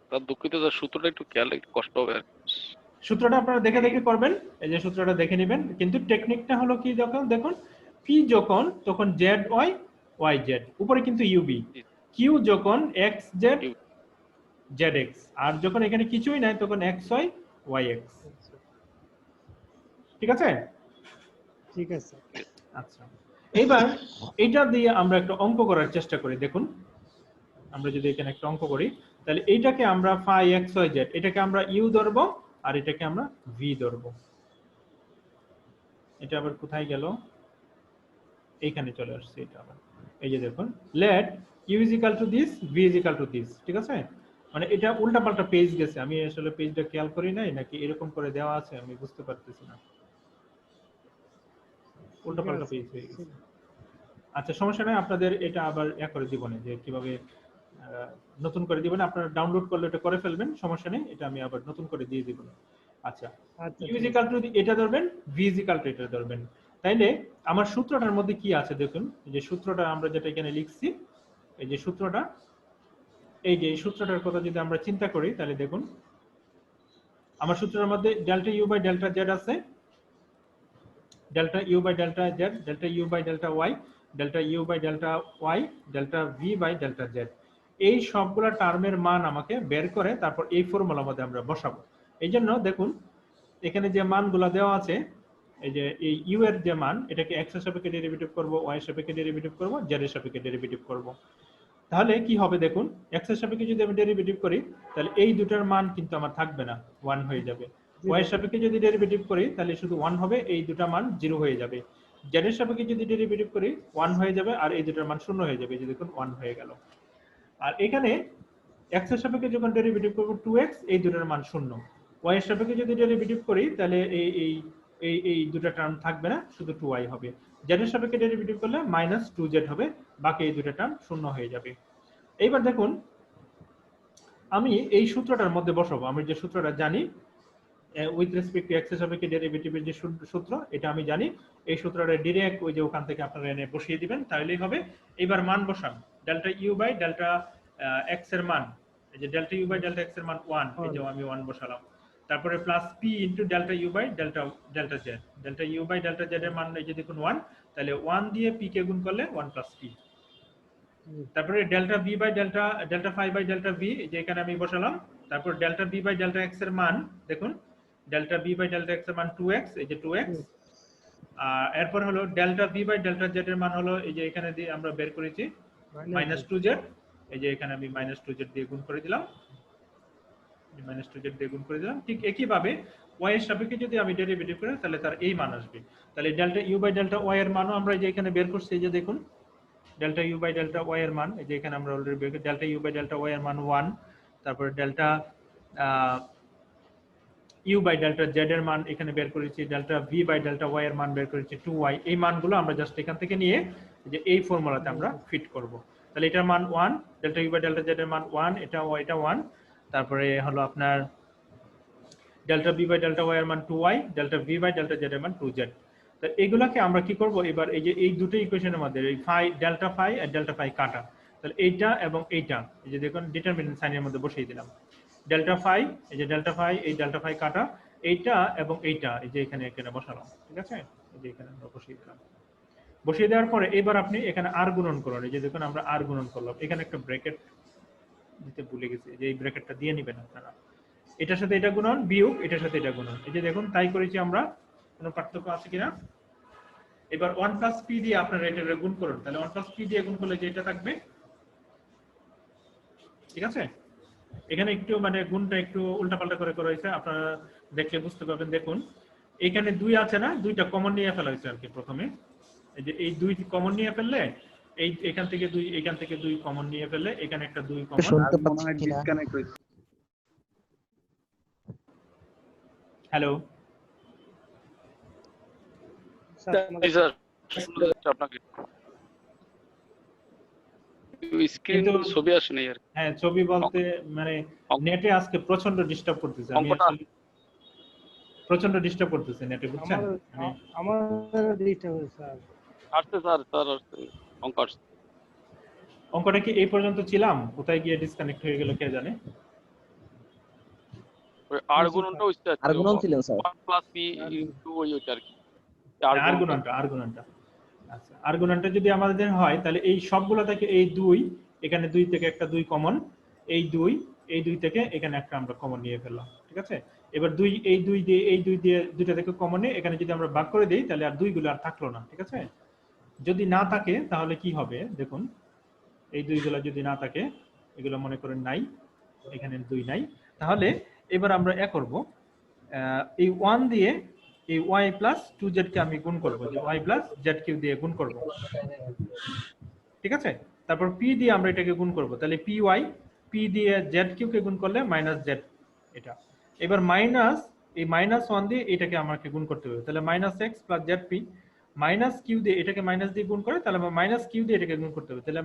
তার দুঃখিত স্যার, সূত্রটা একটু খেয়াল, একটু কষ্ট হবে আর কি। সূত্রটা আপনারা দেখে দেখে করবেন, এই যে সূত্রটা দেখে নেবেন। কিন্তু টেকনিকটা হলো কি, যখন দেখুন পি যখন তখন জেড ওয়াই ওয়াই জেড, উপরে কিন্তু ইউবি। কিউ যখন এক্স জেড জেড এক্স, আর যখন এখানে কিছুই নাই তখন এক্স ওয়াই ওয়াই এক্স, ঠিক আছে। ঠিক আছে। আচ্ছা, এইবার এটা দিয়ে আমরা একটা অঙ্ক করার চেষ্টা করি। দেখুন আমরা যদি এখানে একটা অঙ্ক করি তাহলে এইটাকে আমরা ফাই এক্স ওয়াই জেড, এটাকে আমরা ইউ ধরবো আর এটাকে আমরা ভি ধরবো। এটা আবার কোথায় গেল? এইখানে চলে আসছে এটা আবার। এই যে দেখুন, let u is equal to this, v is equal to this, ঠিক আছে। মানে এটা উল্টা পাল্টা পেজ গেছে, আমি আসলে পেজটা খেয়াল করি নাই, নাকি এরকম করে দেওয়া আছে আমি বুঝতে পারতেছি না, উল্টা পাল্টা পেজ হয়ে গেছে। আচ্ছা সমস্যা নাই, আপনাদের এটা আবার করে দিব না, যে কিভাবে নতুন করে দিবেন। আপনারা ডাউনলোড করলে এটা করে ফেলবেন, সমস্যা নেই, এটা আমি আবার নতুন করে দিয়ে দিব। আচ্ছা, ইউ ইজ ইকাল টু এটা ধরবেন, ভি ইজ ইকাল টু এটা ধরবেন। তাইলে আমার সূত্রটার মধ্যে কি আছে দেখুন, এই যে সূত্রটা আমরা যেটা এখানে লিখছি, এই যে সূত্রটা, এই যে সূত্রটার কথা যদি আমরা চিন্তা করি তাহলে দেখুন আমার সূত্রের মধ্যে delta you by delta Z আছে, delta you by delta Z, delta you by delta Y, delta you by delta Y, delta V by delta Z. এই সবগুলা টার্মের মান আমাকে বের করে তারপর এই ফর্মুলার মধ্যে আমরা বসাবো। এই জন্য দেখুন এখানে যে মানগুলো দেওয়া আছে, এই যে এই ইউ এর যে মান, এটাকে এক্স এর সাপেক্ষে ডেরিভেটিভ করব, ওয়াই এর সাপেক্ষে ডেরিভেটিভ করব, জেড এর সাপেক্ষে ডেরিভেটিভ করব। তাহলে কি হবে দেখুন, এক্স এর সাপেক্ষে যদি আমি ডেরিভেটিভ করি তাহলে এই দুটার মান কিন্তু আমার থাকবে না, 1 হয়ে যাবে। ওয়াই এর সাপেক্ষে যদি ডেরিভেটিভ করি তাহলে শুধু 1 হবে, এই দুটা মান 0 হয়ে যাবে। জেড এর সাপেক্ষে যদি ডেরিভেটিভ করি 1 হয়ে যাবে, আর এই দুটার মান 0 হয়ে যাবে। এই যে দেখুন 1 হয়ে গেল। আর এখানে এক্স এর সাপেক্ষে যখন ডেরিভেটিভ করব 2x, এই দুটার মান 0। ওয়াই এর সাপেক্ষে যদি ডেরিভেটিভ করি তাহলে এই এই এই এই দুটো টার্ম থাকবে না, শুধু 2y হবে। জেড এর সাপেক্ষে ডেরিভেটিভ করলে -2z হবে, বাকি এই দুটো টার্ম 0 হয়ে যাবে। এইবার দেখুন আমি এই সূত্রটার মধ্যে বসাবো, আমি যে সূত্রটা জানি উইথ রেসপেক্ট টু এক্স এর সাপেক্ষে ডেরিভেটিভের যে সূত্র, এটা আমি জানি। এই সূত্রটা ডাইরেক্ট ওই যে ওখান থেকে আপনারা এনে বসিয়ে দিবেন, তাহলেই হবে। এবার মান বসান, delta you by delta x এর মান, এই যে delta you by delta x এর মান 1, এই যে আমি 1 বসালাম। তারপরে plus p into delta you by delta delta Z, delta you by delta z এর মান এই যে দেখুন 1, তাহলে 1 দিয়ে পি কে গুণ করলে 1 প্লাস পি। তারপরে delta b by delta delta phi by delta b, যে এখানে আমি বসালাম। তারপর delta b by delta x এর মান দেখুন, delta b by delta x এর মান 2x, এই যে 2x। এরপর হলো delta V by delta z এর মান হলো এই যে এখানে দিয়ে আমরা বের করেছি -2z, এই যে এখানে আমি -2z দিয়ে গুণ করে দিলাম, -2z দিয়ে গুণ করে দিলাম। ঠিক একইভাবে y এর সাপেক্ষে যদি আমি ডেরিভেটিভ করি তাহলে তার এই মান আসবে। তাহলে delta you by delta y এর মানও আমরা এই যে এখানে বের করছি, এই যে দেখুন delta you by delta y এর মান, এই যে এখানে আমরা অলরেডি বের করি delta you by delta y এর মান 1, তারপরে delta you by delta z এর মান এখানে বের করেছি, delta V by delta y এর মান বের করেছি 2y। এই মানগুলো আমরা জাস্ট এখান থেকে নিয়ে যে এই ফর্মুলাতে আমরা ফিট করব। তাহলে এটার মান 1, delta you by delta z এর মান 1, এটা 1, তারপরে হলো আপনার delta V by delta y এর মান 2y, delta V by delta z এর মান 2z। তো এগুলাকে আমরা কি করব এবার, এই যে এই দুটো ইকুয়েশনের মধ্যে এই ফাই ডেল্টা ফাই আর ডেল্টা ফাই কাটা, তাহলে এইটা এবং এইটা এই যে দেখুন ডিটারমিনেন্ট সাইনের মধ্যে বসিয়ে দিলাম। ডেল্টা ফাই, এই যে ডেল্টা ফাই, এই ডেল্টা ফাই কাটা, এইটা এবং এইটা এই যে এখানে এখানে বসালাম, ঠিক আছে, এই যে এখানে আমরা বসিয়ে দিলাম। বসিয়ে দেওয়ার পরে এবার আপনি এখানে আর গুণন করুন, এই যে দেখুন আমরা আর গুণন করলাম, এখানে একটা ব্র্যাকেট দিতে ভুলে গেছি, যে এই ব্র্যাকেটটা দিয়ে নেবেন আপনারা। এটার সাথে এটা গুণন বিয়োগ এটার সাথে এটা গুণন, এই যে দেখুন তাই করেছি আমরা, কোনো পার্থক্য আছে কিনা। এবার 1 প্লাস পি দিয়ে আপনারা এটা গুণ করুন, তাহলে 1 প্লাস পি দিয়ে গুণ করলে যে এটা থাকবে, ঠিক আছে। এখানে একটু মানে গুণটা একটু উল্টাপাল্টা করে করা হয়েছে, আপনারা দেখলে বুঝতে পারবেন। দেখুন এখানে 2 আছে না, 2টা কমন নিয়ে ফেলা হয়েছে আর কি প্রথমে, এই যে এই 2 কমন নিয়ে ফেললে এই এখান থেকে 2 এখান থেকে 2 কমন নিয়ে ফেললে এখানে একটা 2 কমন, শুনতে আর মনে হয় পাচ্ছি না। ডিসকানেক্ট হয়েছে। হ্যালো স্যার জি স্যার, শোনা যাচ্ছে আপনাকে। স্ক্রিন কিন্তু ছবি আসে নাই আর কি। হ্যাঁ ছবি বলতে মানে নেটে আজকে প্রচন্ড ডিস্টার্ব করতেছে, আমি অঙ্কটা আসলে প্রচন্ড ডিস্টার্ব করতেছে নেটে, বুঝছেন। মানে আমাদের ডিস্টার্ব হয়েছে স্যার। আসছে স্যার, স্যার আসছে, অঙ্ক আসছে। অঙ্কটা কি এই পর্যন্ত ছিলাম, কোথায় গিয়ে ডিসকানেক্ট হয়ে গেল কে জানে। ওই আর গুণনটা হচ্ছে আর গুণন ছিলেন স্যার। 1 প্লাস পি ইনটু ওইটা আর কি। আর গুণনটা আচ্ছা, আর গুণনটা যদি আমাদের হয় তাহলে এই সবগুলো থেকে এই 2, এখানে 2 থেকে একটা 2 কমন, এই 2 থেকে এখানে একটা আমরা কমন নিয়ে ফেললাম, ঠিক আছে। এবার 2 এই 2 দিয়ে এই 2 দিয়ে দুটো থেকে কমন নিয়ে এখানে যদি আমরা ভাগ করে দেই তাহলে আর 2 গুলো আর থাকলো না, ঠিক আছে। যদি না থাকে তাহলে কি হবে দেখুন, এই 2 গুলো যদি না থাকে, এগুলো মনে করেন নাই, এখানে 2 নাই, তাহলে এবার আমরা করব এই 1 দিয়ে এই y প্লাস 2z কে আমি গুণ করব, যে y প্লাস z কিউ দিয়ে গুণ করব, ঠিক আছে। তারপর p দিয়ে আমরা এটাকে গুণ করব, তাহলে py, p দিয়ে z কিউ কে গুণ করলে মাইনাস z এটা। এবার মাইনাস এই -1 দিয়ে এটাকে আমাকে গুণ করতে হবে, তাহলে -x plus zp, minus q দিয়ে এটাকে মাইনাস দিয়ে গুণ করে, তাহলে মাইনাস কিউ দিয়ে এটাকে গুণ করতে হবে, তাহলে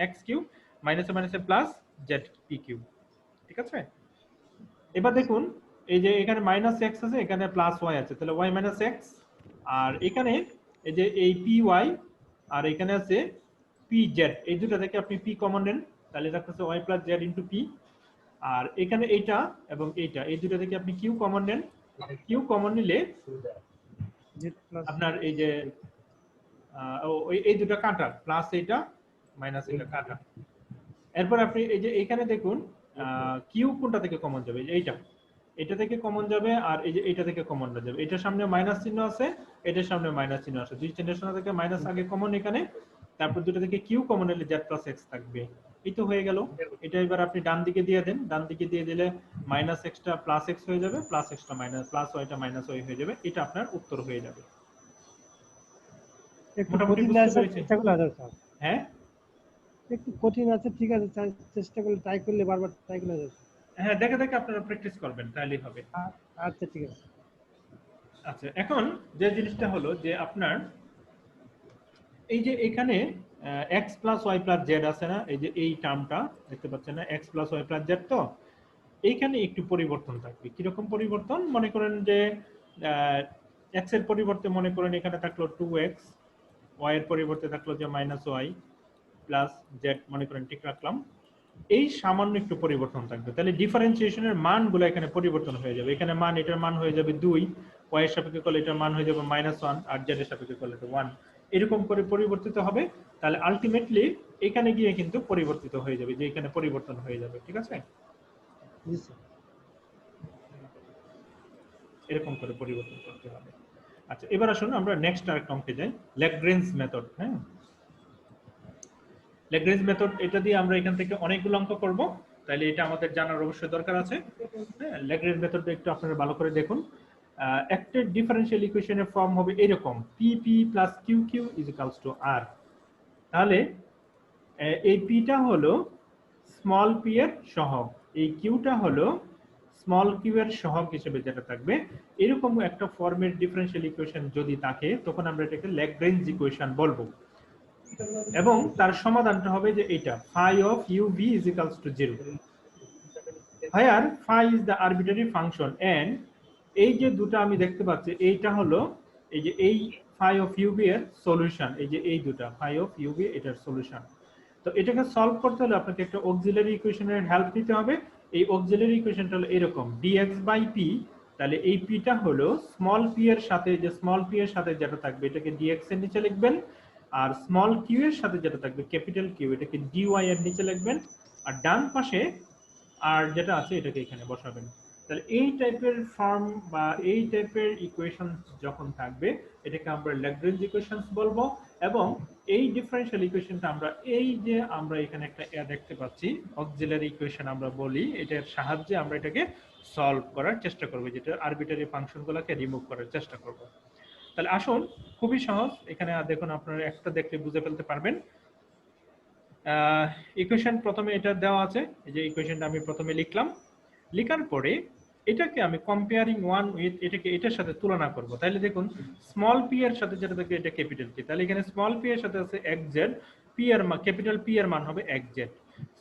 -x কিউ মাইনাসে মাইনাসে প্লাস zp কিউ, ঠিক আছে। এবার দেখুন এই যে এখানে -x আছে, এখানে +y আছে, তাহলে y - x, আর এখানে এই যে এই py আর এখানে আছে pz, এই দুটো থেকে আপনি p কমন নেন, তাহলে এটা হচ্ছে y + z * p, আর এখানে এইটা এবং এইটা এই দুটো থেকে আপনি q কমন নেন, q কমন নিলে আপনার এই যে এই দুটো কাটা, প্লাস এইটা মাইনাস এটা কাটা। এরপর আপনি এই যে এখানে দেখুন কিউ কোনটা থেকে কমন যাবে, এইটা, এটা থেকে কমন যাবে, আর এই যে এটা থেকে কমন যাবে, এটার সামনে মাইনাস চিহ্ন আছে, এটার সামনে মাইনাস চিহ্ন আছে, দুই চিহ্নের সামনে থেকে মাইনাস আগে কমন এখানে, তারপর দুটো থেকে কিউ কমন হলে z + x থাকবে, এই তো হয়ে গেল। এটা এবার আপনি ডান দিকে দিয়ে দেন, ডান দিকে দিয়ে দিলে -x টা +x হয়ে যাবে, +x টা +y টা -y হয়ে যাবে, এটা আপনার উত্তর হয়ে যাবে। মোটামুটি বুঝতে পেরেছেন? চেষ্টা করলে হবে স্যার। হ্যাঁ একটু কঠিন আছে, ঠিক আছে, চেষ্টা করলে ট্রাই করলে বারবার ট্রাই করলে হবে। হ্যাঁ, দেখে দেখে আপনারা প্র্যাকটিস করবেন, তাহলেই হবে। আচ্ছা ঠিক আছে। আচ্ছা, এখন যে জিনিসটা হলো যে আপনার এই যে এখানে x + y + z আছে না, এই যে এই টার্মটা দেখতে পাচ্ছেন না, x + y + z, তো এইখানে একটু পরিবর্তন থাকবে। কিরকম পরিবর্তন? মনে করেন যে x এর পরিবর্তে মনে করেন এখানে থাকলো 2x, y এর পরিবর্তে থাকলো যে -y প্লাস z, মনে করেন ঠিক রাখলাম, এই সামান্য একটু পরিবর্তন থাকবে। তাহলে ডিফারেন্সিয়েশনের মানগুলো এখানে পরিবর্তন হয়ে যাবে। এখানে মান, এটার মান হয়ে যাবে 2, y এর সাপেক্ষে করলে এটার মান হয়ে যাবে -1, আর z এর সাপেক্ষে করলে এটা 1, এরকম করে পরিবর্তিত হবে। তাহলে আলটিমেটলি এখানে গিয়ে কিন্তু পরিবর্তিত হয়ে যাবে, যে এখানে পরিবর্তন হয়ে যাবে, ঠিক আছে। জি স্যার। এরকম করে পরিবর্তন করতে হবে। আচ্ছা, এবার আসুন আমরা নেক্সট আরেকটা অঙ্কে যাই, ল্যাগ্রেঞ্জ মেথড। হ্যাঁ, ল্যাগ্রেঞ্জ মেথড, এটা দিয়ে আমরা এখান থেকে অনেকগুলো অঙ্ক করব, তাহলে এটা আমাদের জানার অবশ্যই দরকার আছে। হ্যাঁ, ল্যাগ্রেঞ্জ মেথডটা একটু আপনারা ভালো করে দেখুন। একটা ডিফারেনশিয়াল ইকুয়েশনের ফর্ম হবে এরকম, PP plus Q Q is equals to R. তাহলে এই পিটা হলো স্মল পি এর সহগ, এই কিউটা হলো স্মল কিউ এর সহগ হিসেবে যেটা থাকবে, এরকম একটা ফর্মের ডিফারেনশিয়াল ইকুয়েশন যদি থাকে তখন আমরা এটাকে ল্যাগ্রেঞ্জ ইকুয়েশন বলবো। এবং তার সমাধানটা হবে যে এটা phi of uv is equals to 0, where phi is the arbitrary function and এই যে দুটো আমি দেখতে পাচ্ছি এইটা হলো এই যে এই phi of uv এর সলিউশন, এই যে এই দুটো phi of uv এটার সলিউশন। তো এটাকে সলভ করতে হলে আপনাকে একটা অক্সিলারি ইকুয়েশনের হেল্প নিতে হবে। এই অক্সিলারি ইকুয়েশনটা হলো এরকম dx বাই p, তাহলে এই পিটা হলো স্মল পি এর সাথে, যে স্মল পি এর সাথে যেটা থাকবে এটাকে dx এর নিচে লিখবেন, আর স্মল কিউ এর সাথে যেটা থাকবে ক্যাপিটাল কিউ এটাকে dy এর নিচে লিখবেন, আর ডান পাশে আর যেটা আছে এটাকে এখানে বসাবেন। তাহলে এই টাইপের ফর্ম বা এই টাইপের ইকুয়েশন যখন থাকবে এটাকে আমরা ল্যাগ্রেঞ্জ ইকুয়েশনস বলবো। এবং এই ডিফারেনশিয়াল ইকুয়েশনটা আমরা এই যে আমরা এখানে একটা দেখতে পাচ্ছি অক্সিলারি ইকুয়েশন আমরা বলি, এটার সাহায্যে আমরা এটাকে সলভ করার চেষ্টা করব, যেটা আরবিটারি ফাংশনগুলোকে রিমুভ করার চেষ্টা করব। তাহলে আসুন, খুবই সহজ, এখানে দেখুন আপনারা একটা দেখলে বুঝে ফেলতে পারবেন। ইকুয়েশন প্রথমে এটা দেওয়া আছে, এই যে ইকুয়েশনটা আমি প্রথমে লিখলাম, লেখার পরে এটাকে আমি কম্পেয়ারিং ওয়ান উইথ এটাকে এটার সাথে তুলনা করব। তাহলে দেখুন স্মল পি এর সাথে যেটা থাকে এটা ক্যাপিটাল পি, তাহলে এখানে স্মল পি এর সাথে আছে এক্স জেড, পি এর মান ক্যাপিটাল পি এর মান হবে এক্স জেড।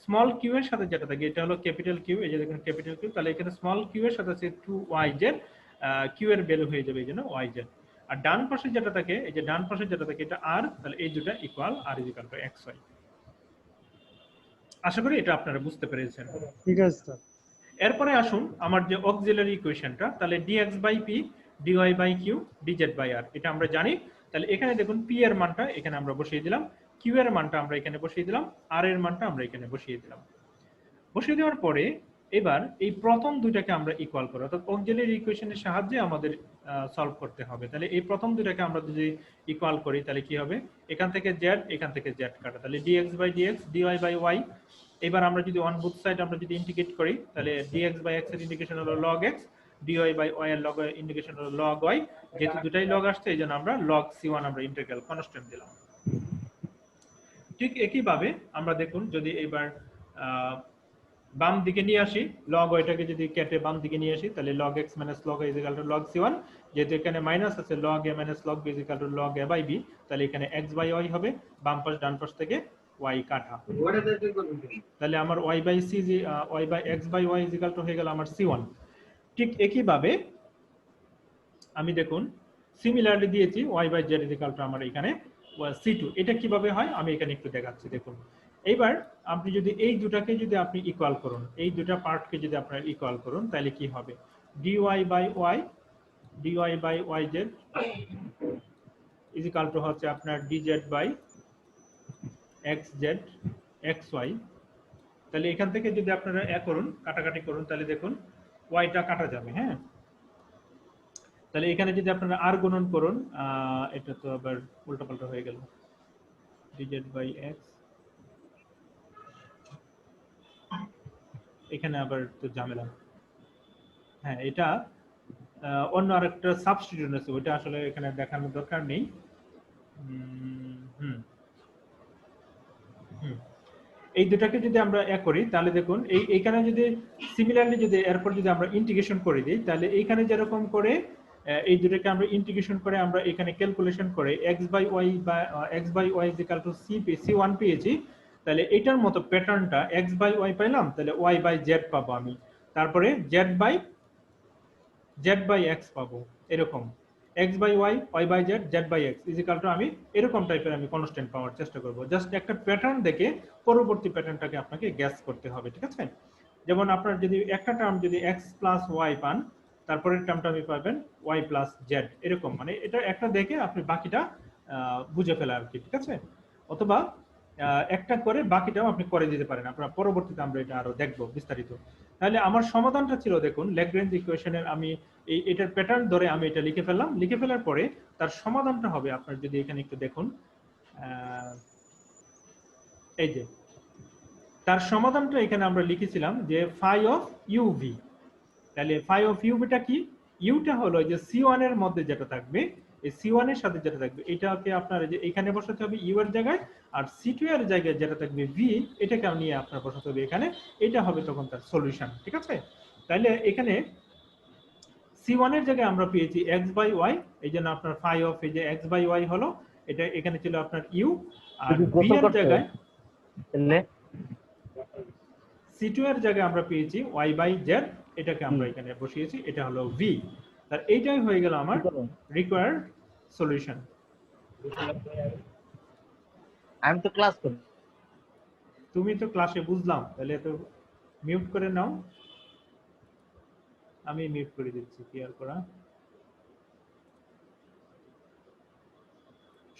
স্মল কিউ এর সাথে যেটা থাকে এটা হলো ক্যাপিটাল কিউ, এই যে দেখুন ক্যাপিটাল কিউ, তাহলে এখানে স্মল কিউ এর সাথে আছে 2yz, কিউ এর ভ্যালু হয়ে যাবে এই জন্য yz। আর ডান পাশে যেটা থাকে, এই যে ডান পাশে যেটা থাকে এটা আর, তাহলে এই দুটো equal r is equal to xy। আশা করি এটা আপনারা বুঝতে পেরেছেন। ঠিক আছে স্যার। এরপরে আসুন আমার যে অক্সিলারি ইকুয়েশনটা, তাহলে dx by p dy by q dz by r, এটা আমরা জানি। তাহলে এখানে দেখুন p এর মানটা এখানে আমরা বসিয়ে দিলাম, q এর মানটা আমরা এখানে বসিয়ে দিলাম, r এর মানটা আমরা এখানে বসিয়ে দিলাম। বসিয়ে দেওয়ার পরে এবার এই প্রথম দুইটাকে আমরা ইকুয়াল করব, অর্থাৎ অক্সিলারি ইকুয়েশনের সাহায্যে আমাদের সলভ করতে হবে। তাহলে এই প্রথম দুইটাকে আমরা যদি ইকুয়াল করি তাহলে কি হবে, এখান থেকে z এখান থেকে z কাটা, তাহলে dx by dx dy by y। এবার আমরা যদি অন বুথ সাইড আমরা যদি ইন্টিগ্রেট করি তাহলে dx বাই x এর ইন্টিগ্রেশন হলো log x, dy by y এর log ইন্টিগ্রেশন হলো log y। যেহেতু দুটাই log আসছে এইজন্য আমরা log c1 আমরা ইন্টিগ্রাল কনস্ট্যান্ট দিলাম। ঠিক একইভাবে আমরা দেখুন যদি এবার বাম দিকে নিয়ে আসি, log yটাকে যদি কেটে বাম দিকে নিয়ে আসি তাহলে log x minus log y is equal to log c1, যেহেতু এখানে মাইনাস আছে log a minus log b is equal to log a by b, তাহলে এখানে x by y হবে, বাম পাশ ডান পাশ থেকে y কাটা, তাহলে আমার y by c y by x by y is equal to হয়ে গেল আমার c1। ঠিক একইভাবে আমি দেখুন সিমিলারলি দিয়েছি y by z is equal to আমার এখানে c2। এটা কিভাবে হয় আমি এখানে একটু দেখাচ্ছি। দেখুন এইবার আপনি যদি এই দুটাকে যদি আপনি ইকুয়াল করুন, এই দুটা পার্টকে যদি আপনারা ইকুয়াল করুন তাহলে কি হবে, dy by yz is equal to হচ্ছে আপনার dz by xz xy। তাহলে এখান থেকে যদি আপনারা করুন কাটাকাটি করুন তাহলে দেখুন yটা কাটা যাবে। হ্যাঁ, তাহলে এখানে যদি আপনারা r গুণন করুন, এটা তো আবার উল্টাপাল্টা হয়ে গেল, dz by x, এখানে আবার তো ঝামেলা। হ্যাঁ, এটা অন্য আরেকটা সাবস্টিটিউট আছে, ওইটা আসলে এখানে দেখানোর দরকার নেই। এই দুটাকে যদি আমরা করি তাহলে দেখুন এইখানে যদি সিমিলারলি যদি এরপর যদি আমরা ইন্টিগ্রেশন করে দিই তাহলে এইখানে যেরকম করে এই দুটাকে আমরা ইন্টিগ্রেশন করে আমরা এখানে ক্যালকুলেশন করে x by y is equal to c1 পেয়েছি, তাহলে এটার মতো প্যাটার্নটা x by y পাইলাম, তাহলে y by z পাবো আমি, তারপরে z by x পাবো, এরকম x by y y by z z by x is equal to আমি এরকম টাইপের আমি কনস্ট্যান্ট পাওয়ার চেষ্টা করব। জাস্ট একটা প্যাটার্ন দেখে পরবর্তী প্যাটার্নটাকে আপনাকে গ্যাস করতে হবে, ঠিক আছে। যেমন আপনার যদি একটা টার্ম যদি x plus y পান, তারপরের টার্মটা আপনি পাবেন y plus z, এরকম, মানে এটা একটা দেখে আপনি বাকিটা বুঝে ফেলা আর কি, ঠিক আছে। অথবা একটা করে বাকিটাও আপনি করে দিতে পারেন। আপনারা পরবর্তীতে আমরা এটা আরো দেখবো বিস্তারিত। তাহলে আমার সমাধানটা ছিল, দেখুন ল্যাগ্রেঞ্জ ইকুয়েশনের আমি এটার প্যাটার্ন ধরে আমি এটা লিখে ফেললাম। লিখে ফেলার পরে তার সমাধানটা হবে, আপনার যদি এখানে একটু দেখুন, এই যে তার সমাধানটা এখানে আমরা লিখেছিলাম যে ফাই অফ ইউভি। তাহলে ফাই অফ ইউভিটা কি? ইউটা হলো যে সি1 এর মধ্যে যেটা থাকবে, এই সি1 এর সাথে যেটা থাকবে এটাকে আপনার যে এখানে বসাতে হবে ইউ এর জায়গায়, আর সি2 এর জায়গায় যেটা থাকবে ভি, এটাকে নিয়ে আপনার বসাতে হবে এখানে। এটা হবে তখন তার সলিউশন। ঠিক আছে? তাহলে এখানে সি1 এর জায়গায় আমরা পেয়েছি এক্স বাই ওয়াই, এই জন্য আপনার ফাই অফ এই যে এক্স বাই ওয়াই হলো, এটা এখানে ছিল আপনার ইউ। আর ভি এর জায়গায় সি2 এর জায়গায় আমরা পেয়েছি ওয়াই বাই জেড, এটাকে আমরা এখানে বসিয়েছি, এটা হলো ভি। তার এইটাই হয়ে গেল আমার রিকোয়ার্ড সলিউশন। আমি তো ক্লাস করি। তুমি তো ক্লাসে, বুঝলাম। তাহলে তো মিউট করে নাও, আমি মিউট করে দিচ্ছি। ক্লিয়ার করা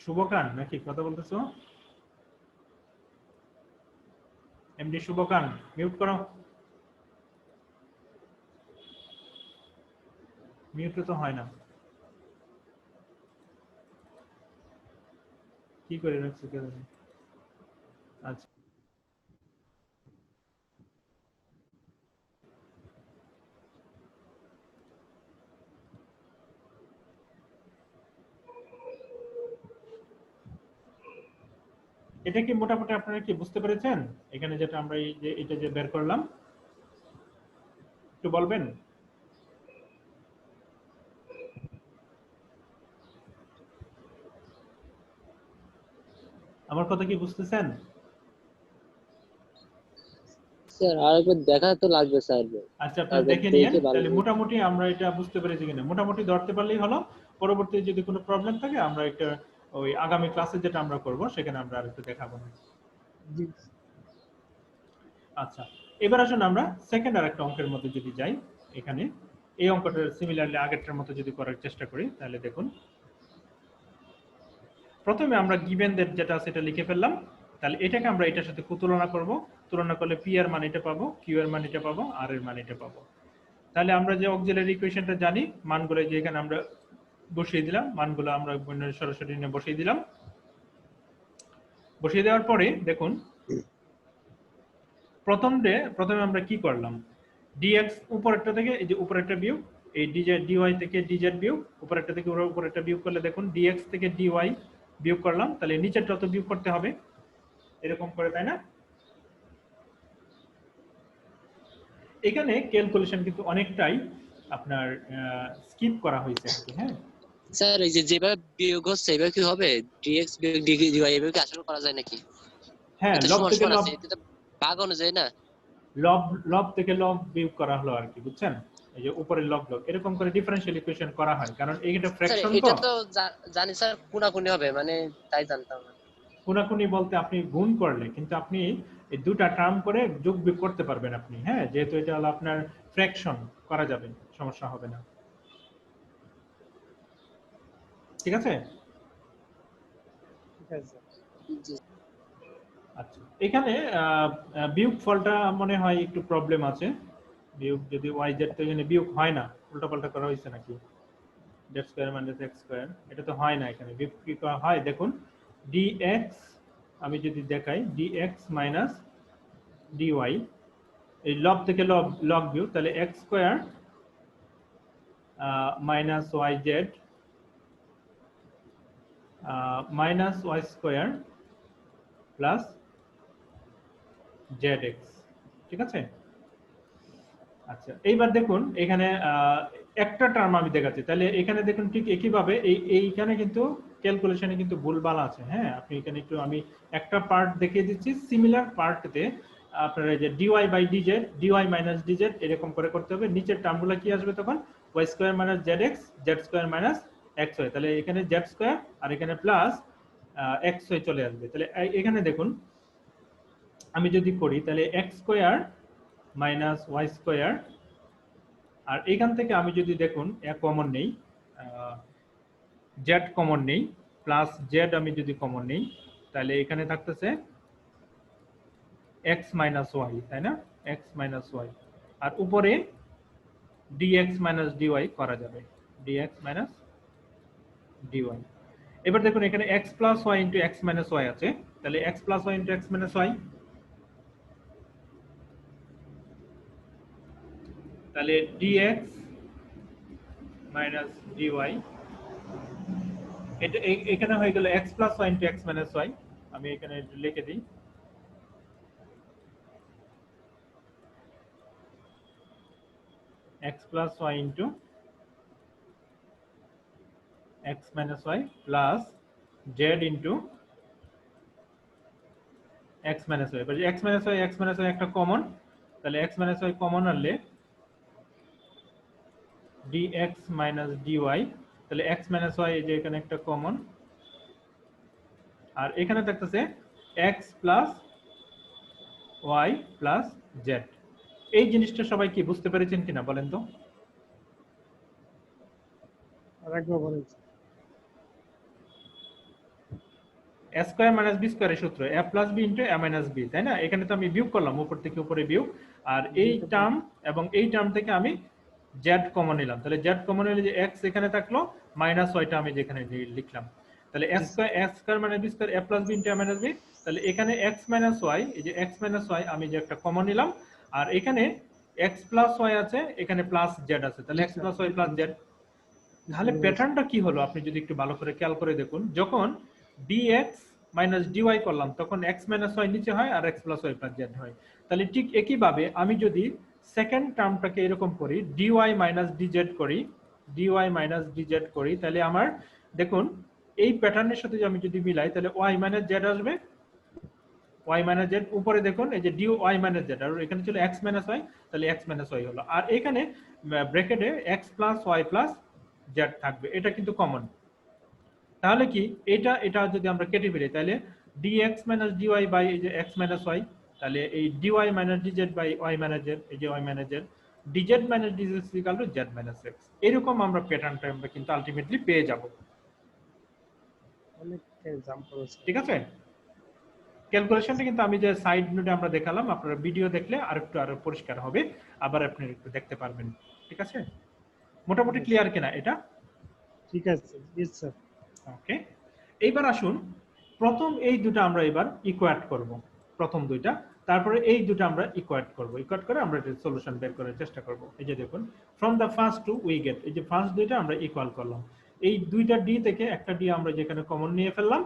শুভকান নাকি কথা বলতেছো? এমডি শুভকান, মিউট করো। মিউট তো হয় না, কি করে রাখছো কেন? আচ্ছা, এটা কি মোটামুটি আপনারা কি বুঝতে পেরেছেন? এখানে যেটা আমরা এই যে এটা যে বের করলাম, একটু বলবেন। আমার কথা কি বুঝতেছেন? স্যার আরেকবার দেখা তো লাগবে স্যার। আচ্ছা, আপনারা দেখে নিন তাহলে মোটামুটি আমরা এটা বুঝতে পেরেছি কিনা। মোটামুটি ধরতে পারলেই হলো। পরবর্তী যদি কোনো প্রবলেম থাকে আমরা একটা ওই আগামী ক্লাসে যেটা আমরা করব সেখানে আমরা আরেকটু দেখাবো। আচ্ছা, এবার আসুন আমরা সেকেন্ড আরেকটা অঙ্কের মধ্যে যদি যাই। এখানে এই অঙ্কটা সিমিলারলি আগেরটার মতো যদি করার চেষ্টা করি, তাহলে দেখুন প্রথমে আমরা গিভেনদের যেটা আছে এটা লিখে ফেললাম। তাহলে এটাকে আমরা এটার সাথে তুলনা করব। তুলনা করলে পি এর মান এটা পাবো, কিউ এর মান এটা পাবো, আর এর মান এটা পাবো। তাহলে আমরা যে অক্সিলারি ইকুয়েশনটা জানি, মানগুলো যে এখানে আমরা বসিয়ে দিলাম, মানগুলো আমরা সরাসরি নিয়ে বসিয়ে দিলাম। বসিয়ে দেওয়ার পরে দেখুন প্রথমে আমরা কি করলাম, ডিএক্স উপরেরটা থেকে এই যে উপরেরটা বিয়োগ, এই ডিজেড ডিওয়াই থেকে ডিজেড বিয়োগ, উপরেরটা থেকে উপরেরটা বিয়োগ করলে দেখুন ডিএক্স থেকে ডিওয়াই বিয়োগ করলাম, তাহলে নিচেরটা তো বিয়োগ করতে হবে এরকম করে, তাই না? এখানে ক্যালকুলেশন কিন্তু অনেকটাই আপনার স্কিপ করা হয়েছে আর কি। হ্যাঁ স্যার, এই যে যেভাবে বিয়োগ হচ্ছে এভাবে কি হবে? ডিএক্স বিয়োগ ডিওয়াই এভাবে কি আসলে করা যায় নাকি? হ্যাঁ, এটা লব সমান থেকে সমান লব, আছে, এটা তো ভাগ অনুযায়ী না? লব থেকে লব বিয়োগ করা হলো আর কি, বুঝছেন? এই যে উপরের লব লব এরকম করে ডিফারেনশিয়াল ইকুয়েশন করা হয়, কারণ এইটা স্যার ফ্র্যাকশন তো। এটা তো জানি স্যার, কোনাকুনি হবে মানে, তাই জানতাম না। কোনাকুনি বলতে আপনি গুণ করলে কিন্তু আপনি এই দুটা টার্ম করে যোগ বিয়োগ করতে পারবেন আপনি। হ্যাঁ, যেহেতু এটা হলো আপনার ফ্র্যাকশন, করা যাবে, সমস্যা হবে না। ঠিক আছে? ঠিক আছে। জি। আচ্ছা, এখানে বিয়োগ ফলটা মনে হয় একটু প্রবলেম আছে। বিয়োগ যদি ওয়াই জেড, তো এখানে বিয়োগ হয় না, উল্টাপাল্টা করা হয়েছে নাকি? Z square minus x square, এটা তো হয় না। এখানে বিয়োগ কি করা হয় দেখুন, ডিএক্স আমি যদি দেখাই, ডিএক্স মাইনাস ডিওয়াই, এই লব থেকে লব লগ বিয়োগ, তাহলে x square minus y z minus Y square plus z x. ঠিক আছে? আচ্ছা, এইবার দেখুন এখানে একটা টার্ম আমি দেখাচ্ছি। তাহলে এখানে দেখুন ঠিক একইভাবে এইখানে কিন্তু ক্যালকুলেশনে কিন্তু ভুলভাল আছে। হ্যাঁ, আপনি এখানে একটু আমি একটা পার্ট দেখিয়ে দিচ্ছি, সিমিলার পার্টতে আপনার এই যে dy by dz, dy minus dz এরকম করে করতে হবে। নিচের টার্মগুলো কি আসবে তখন? Y square minus z x, z square minus x y. তাহলে এখানে জেড স্কয়ার আর এখানে প্লাস এক্স ওয়াই চলে আসবে। তাহলে এখানে দেখুন আমি যদি করি, তাহলে x square minus Y square, আর এখান থেকে আমি যদি দেখুন এক কমন নেই, জেড কমন নেই, প্লাস জেড আমি যদি কমন নেই, তাহলে এখানে থাকতেছে x মাইনাস ওয়াই, তাই না? x মাইনাস ওয়াই, আর উপরে dx মাইনাস dy করা যাবে, dx মাইনাস dy। এবার দেখুন এখানে x plus y into x minus y আছে, তাহলে x plus y into x minus y, তাহলে dx মাইনাস dy, এটা এখানে হয়ে গেল x plus y into x minus y. আমি এখানে লিখে দিই, x plus y into x minus y plus z into x minus y। এবার x minus y একটা কমন, তাহলে x minus y কমন আনলে dx minus dy, তাহলে x minus y এই যে এখানে একটা কমন, আর এখানে থাকতেছে x plus y plus z। এই জিনিসটা সবাই কি বুঝতে পেরেছেন কিনা বলেন তো? আরেকবার বলেন। a স্কয়ার মাইনাস b স্কয়ারের সূত্র a plus b into a minus b, তাই না? এখানে তো আমি বিয়োগ করলাম, উপর থেকে উপরে বিয়োগ, আর এই টার্ম এবং এই টার্ম থেকে আমি z কমন নিলাম, তাহলে z কমন নিলে যে x এখানে থাকলো, মাইনাস ওয়াইটা আমি যেখানে লিখলাম, তাহলে a square minus b square a plus b into a minus b, তাহলে এখানে x মাইনাস y, এই যে x মাইনাস y আমি যে একটা কমন নিলাম, আর এখানে x প্লাস y আছে, এখানে প্লাস z আছে, তাহলে x plus y plus z। তাহলে প্যাটার্নটা কি হলো আপনি যদি একটু ভালো করে খেয়াল করে দেখুন, যখন dx মাইনাস dy করলাম তখন x মাইনাস y নিচে হয় আর x plus y plus z হয়। তাহলে ঠিক একইভাবে আমি যদি সেকেন্ড টার্মটাকে এরকম করি, dy মাইনাস dz করি, dy মাইনাস dz করি, তাহলে আমার দেখুন এই প্যাটার্নের সাথে আমি যদি মিলাই তাহলে y মাইনাস z আসবে, y মাইনাস z, উপরে দেখুন এই যে dy মাইনাস z, আর এখানে ছিল x মাইনাস y, তাহলে x মাইনাস y হলো, আর এখানে ব্র্যাকেটে x plus y plus z থাকবে, এটা কিন্তু কমন। তাহলে কি এটা যদি আমরা কেটে ফেলি তাহলে dx মাইনাস dy বাই এই যে x মাইনাস y, তাহলে এই dy minus dz by y minus z, এই যে y minus z, dz minus dz equal to z minus x। এরকম আমরা প্যাটার্নটা আমরা কিন্তু আলটিমেটলি পেয়ে যাব। অনেক एग्जांपल আছে, ঠিক আছে? ক্যালকুলেশনটা কিন্তু আমি যে সাইড নোটে আমরা দেখালাম, আপনারা ভিডিও দেখলে আরো পরিষ্কার হবে, আবার আপনি একটু দেখতে পারবেন। ঠিক আছে? মোটামুটি ক্লিয়ার কিনা এটা? ঠিক আছে, यस স্যার। ওকে, এইবার আসুন প্রথম এই দুটো আমরা এবার ইকুয়েট করব, প্রথম দুইটা, তারপরে এই দুটো আমরা ইকুয়েট করব, ইকুয়েট করে আমরা এর সলিউশন বের করার চেষ্টা করব। এই যে দেখুন from the first two we get, এই যে ফার্স্ট দুইটা আমরা ইকুয়াল করলাম, এই দুইটা ডি থেকে একটা ডি আমরা যেখানে কমন নিয়ে ফেললাম,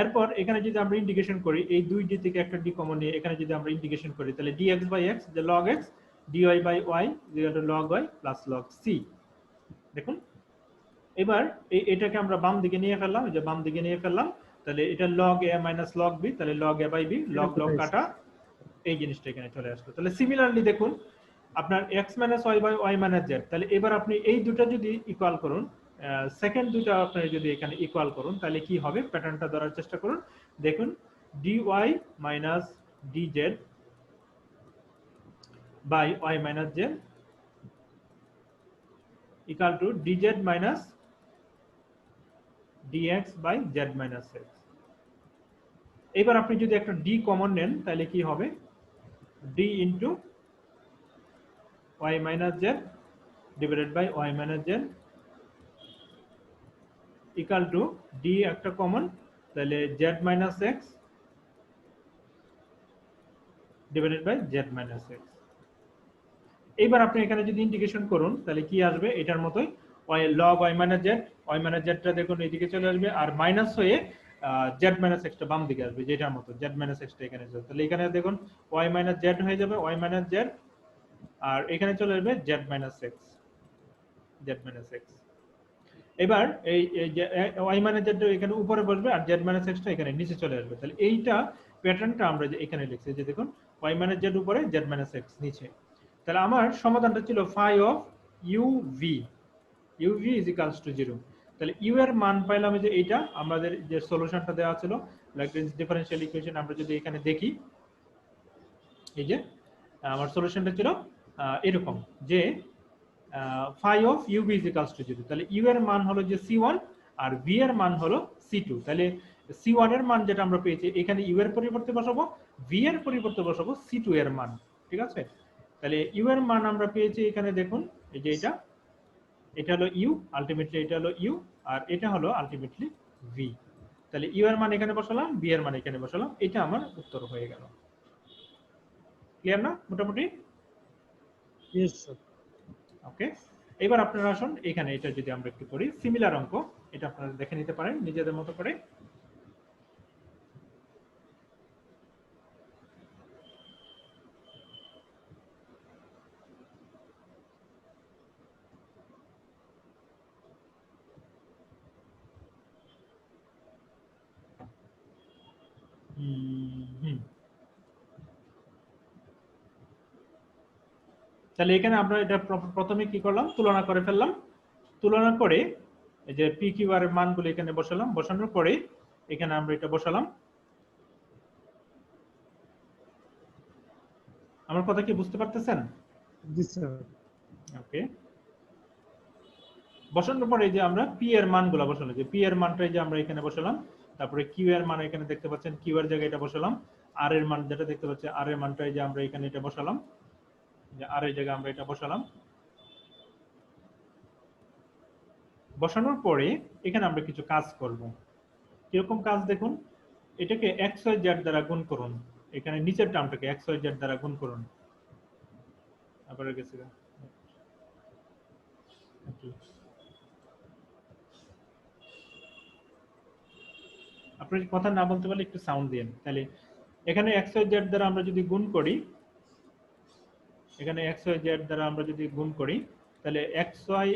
এরপর এখানে যদি আমরা ইন্টিগ্রেশন করি এই দুই ডি থেকে একটা ডি কমন নিয়ে এখানে যদি আমরা ইন্টিগ্রেশন করি তাহলে dx বাই x যে log x, dy by y যে log y plus log c। দেখুন এবার এটাকে আমরা বাম দিকে নিয়ে ফেললাম, এই যে বাম দিকে নিয়ে ফেললাম, তাহলে এটা log a minus log b, তাহলে log a by b, log কাটা, এই জিনিসটা এখানে চলে আসলো। তাহলে সিমিলারলি দেখুন আপনার x minus y by y minus z, তাহলে এবার আপনি এই দুটো যদি ইকুয়াল করুন, সেকেন্ড দুটো আপনি যদি এখানে ইকুয়াল করুন তাহলে কি হবে প্যাটার্নটা ধরার চেষ্টা করুন। দেখুন dy minus dz by y minus z equal to dz minus dx by z minus x। এবার আপনি যদি একটা d কমন নেন তাহলে কি হবে, d into y minus z divided by y minus z equal to d একটা common, তাহলে z minus x divided by z minus x। এইবার আপনি এখানে যদি ইন্টিগ্রেশন করুন তাহলে কি আসবে, এটার মতোই y log y minus z টা দেখুন এইদিকে চলে আসবে, আর মাইনাস হয়ে z মাইনাস x টা বাম দিকে আসবে, যেটার মতো z মাইনাস x টা এখানে যাবে, তাহলে এখানে দেখুন y মাইনাস z হয়ে যাবে y মাইনাস z, আর এখানে চলে আসবে z minus x, z minus x। এবার এই y মাইনাস z এখানে উপরে বসবে আর z মাইনাস x টা এখানে নিচে চলে আসবে, তাহলে এইটা প্যাটার্নটা আমরা যে এখানে লিখছি, যে দেখুন y মাইনাস z উপরে z মাইনাস x নিচে। তাহলে আমার সমাধানটা ছিল phi of uv, uv is equals to 0। তাহলে u এর মান পাইলাম যে এইটা, আমাদের যে সলিউশনটা দেওয়া ছিল ল্যাগ্রেঞ্জ ডিফারেনশিয়াল ইকুয়েশন, আমরা যদি এখানে দেখি এই যে আমার সলিউশনটা ছিল এরকম যে phi of uv is equals to 0। তাহলে u এর মান হলো যে c1 আর v এর মান হলো c2, তাহলে c1 এর মান যেটা আমরা পেয়েছি এখানে u এর পরিবর্তে বসাবো, ভি এর পরিবর্তে বসাবো সি2 এর মান, ঠিক আছে? তাহলে ইউ এর মান আমরা পেয়েছি এখানে, দেখুন এই যে এটা হলো ইউ, আলটিমেটলি এটা হলো ইউ, আর এটা হলো আলটিমেটলি ভি। তাহলে ইউ এর মান এখানে বসালাম, ভি এর মান এখানে বসালাম, এটা আমার উত্তর হয়ে গেল। ক্লিয়ার না মোটামুটি? Yes sir. ওকে, এবার আপনারা আসুন এখানে এটা যদি আমরা একটু করি সিমিলার অঙ্ক, এটা আপনারা দেখে নিতে পারেন নিজেদের মতো করে। তাহলে এখানে আমরা এটা প্রথমে কি করলাম, তুলনা করে ফেললাম। তুলনা করে এই যে পি কিউ আর এর মানগুলো এখানে বসালাম, বসানোর পরে এখানে আমরা এটা বসালাম। আমার কথা কি বুঝতে পারতেছেন? জি স্যার। ওকে, বসানোর পরে যে আমরা পি এর মানগুলো বসালাম, যে পি এর মানটা যে আমরা এখানে বসালাম, তারপরে কিউ এর মান এখানে দেখতে পাচ্ছেন, কিউ এর জায়গায় এটা বসালাম, আর এর মান যেটা দেখতে পাচ্ছেন আর এর মানটা যে আমরা এখানে এটা বসালাম, যে আর এর জায়গায় আমরা এটা বসালাম। বসানোর পরে এখানে আমরা কিছু কাজ করব। কিরকম কাজ দেখুন, এটাকে এক্স ওয়াই জেড দ্বারা গুণ করুন, এখানে নিচের টার্মটাকে এক্স ওয়াই জেড দ্বারা গুণ করুন। আবার গেছে আপনি কথা না বলতে পারলে একটু সাউন্ড দিন। তাহলে এখানে এক্স ওয়াই জেড দ্বারা আমরা যদি গুণ করি, এখানে এক্স ওয়াই জেড দ্বারা আমরা যদি গুণ করি, তাহলে এক্স ওয়াই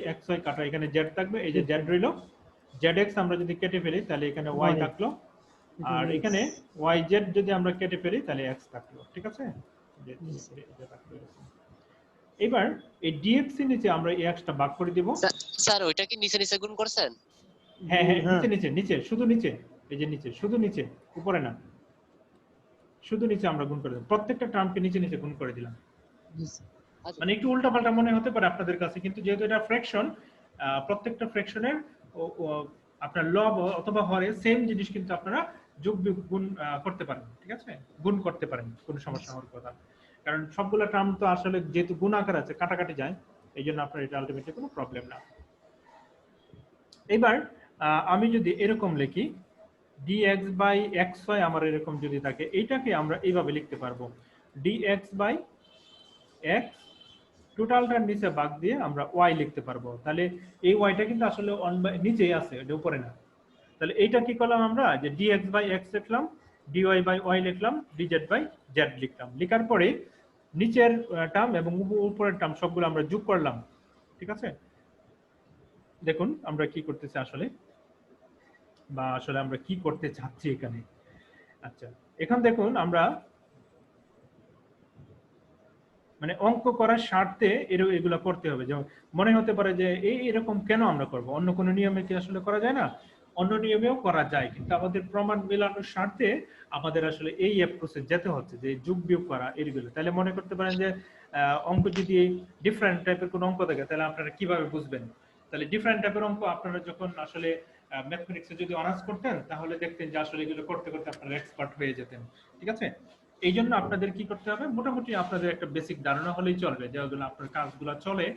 কাটা, এখানে জেড থাকবে, এই যে জেড রইল, জেড এক্স আমরা যদি কেটে ফেলি তাহলে এখানে ওয়াই থাকলো, আর এখানে ওয়াই জেড যদি আমরা কেটে ফেলি তাহলে এক্স থাকলো, ঠিক আছে? এবার এই ডিএক্স এর নিচে আমরা এই এক্সটা ভাগ করে দিব। স্যার ওইটা কি নিচে নিচে গুণ করছেন? হ্যাঁ হ্যাঁ, নিচে নিচে নিচে, শুধু নিচে, এই যে নিচে, শুধু নিচে, উপরে না, শুধু নিচে আমরা গুণ করে দিলাম, প্রত্যেকটা টার্মকে নিচে নিচে গুণ করে দিলাম। মানে একটু উল্টাপাল্টা মনে হতে পারে আপনাদের কাছে, কিন্তু যেহেতু এটা ফ্র্যাকশন, প্রত্যেকটা ফ্র্যাকশনের আপনার লব অথবা হরে সেম জিনিস কিন্তু আপনারা যোগ বিয়োগ গুণ করতে পারেন, ঠিক আছে? গুণ করতে পারেন, কোনো সমস্যা হওয়ার কথা, কারণ সবগুলো টার্ম তো আসলে যেহেতু গুণ আকার আছে কাটাকাটি যায়, এই জন্য আপনার এটা আলটিমেটলি কোনো প্রবলেম না। এবার আমি যদি এরকম লিখি dx বাই xy, আমার এরকম যদি থাকে, এইটাকে আমরা এইভাবে লিখতে পারবো dx বাই x, টোটালটার নিচে ভাগ দিয়ে আমরা y লিখতে পারবো। তাহলে এই yটা কিন্তু আসলে নিচেই আছে, এটা উপরে না। তাহলে এইটা কি করলাম আমরা, যে dx বাই x লিখলাম, dy বাই y লিখলাম, dz বাই z লিখলাম। লিখার পরে নিচের টার্ম এবং উপরের টার্ম সবগুলো আমরা যোগ করলাম, ঠিক আছে? দেখুন আমরা কি করতেছি আসলে, বা আসলে আমরা কি করতে চাচ্ছি এখানে। আচ্ছা, এখন দেখুন আমরা মানে অঙ্ক করার স্বার্থে এগুলো করতে হবে। যেমন মনে হতে পারে যে এরকম কেন আমরা করব, অন্য কোনো নিয়মে কি আসলে করা যায় না? অন্য নিয়মেও করা যায়, কিন্তু আমাদের প্রমাণ মেলানোর স্বার্থে আমাদের আসলে এই অ্যাপ্রোচে যেতে হচ্ছে, যে যোগ বিয়োগ করা এগুলো। তাহলে মনে করতে পারেন যে অঙ্ক যদি ডিফারেন্ট টাইপের কোনো অঙ্ক থাকে, তাহলে আপনারা কিভাবে বুঝবেন? তাহলে ডিফারেন্ট টাইপের অঙ্ক আপনারা যখন আসলে ম্যাথমেটিক্সে যদি অনার্স করতেন, তাহলে দেখতেন যে আসলে এগুলো করতে করতে আপনারা এক্সপার্ট হয়ে যেতেন, ঠিক আছে? এই জন্য আপনাদের কি করতে হবে, মোটামুটি আপনাদের একটা বেসিক ধারণা হলেই চলবে, যেগুলো আপনার কাজগুলো চলে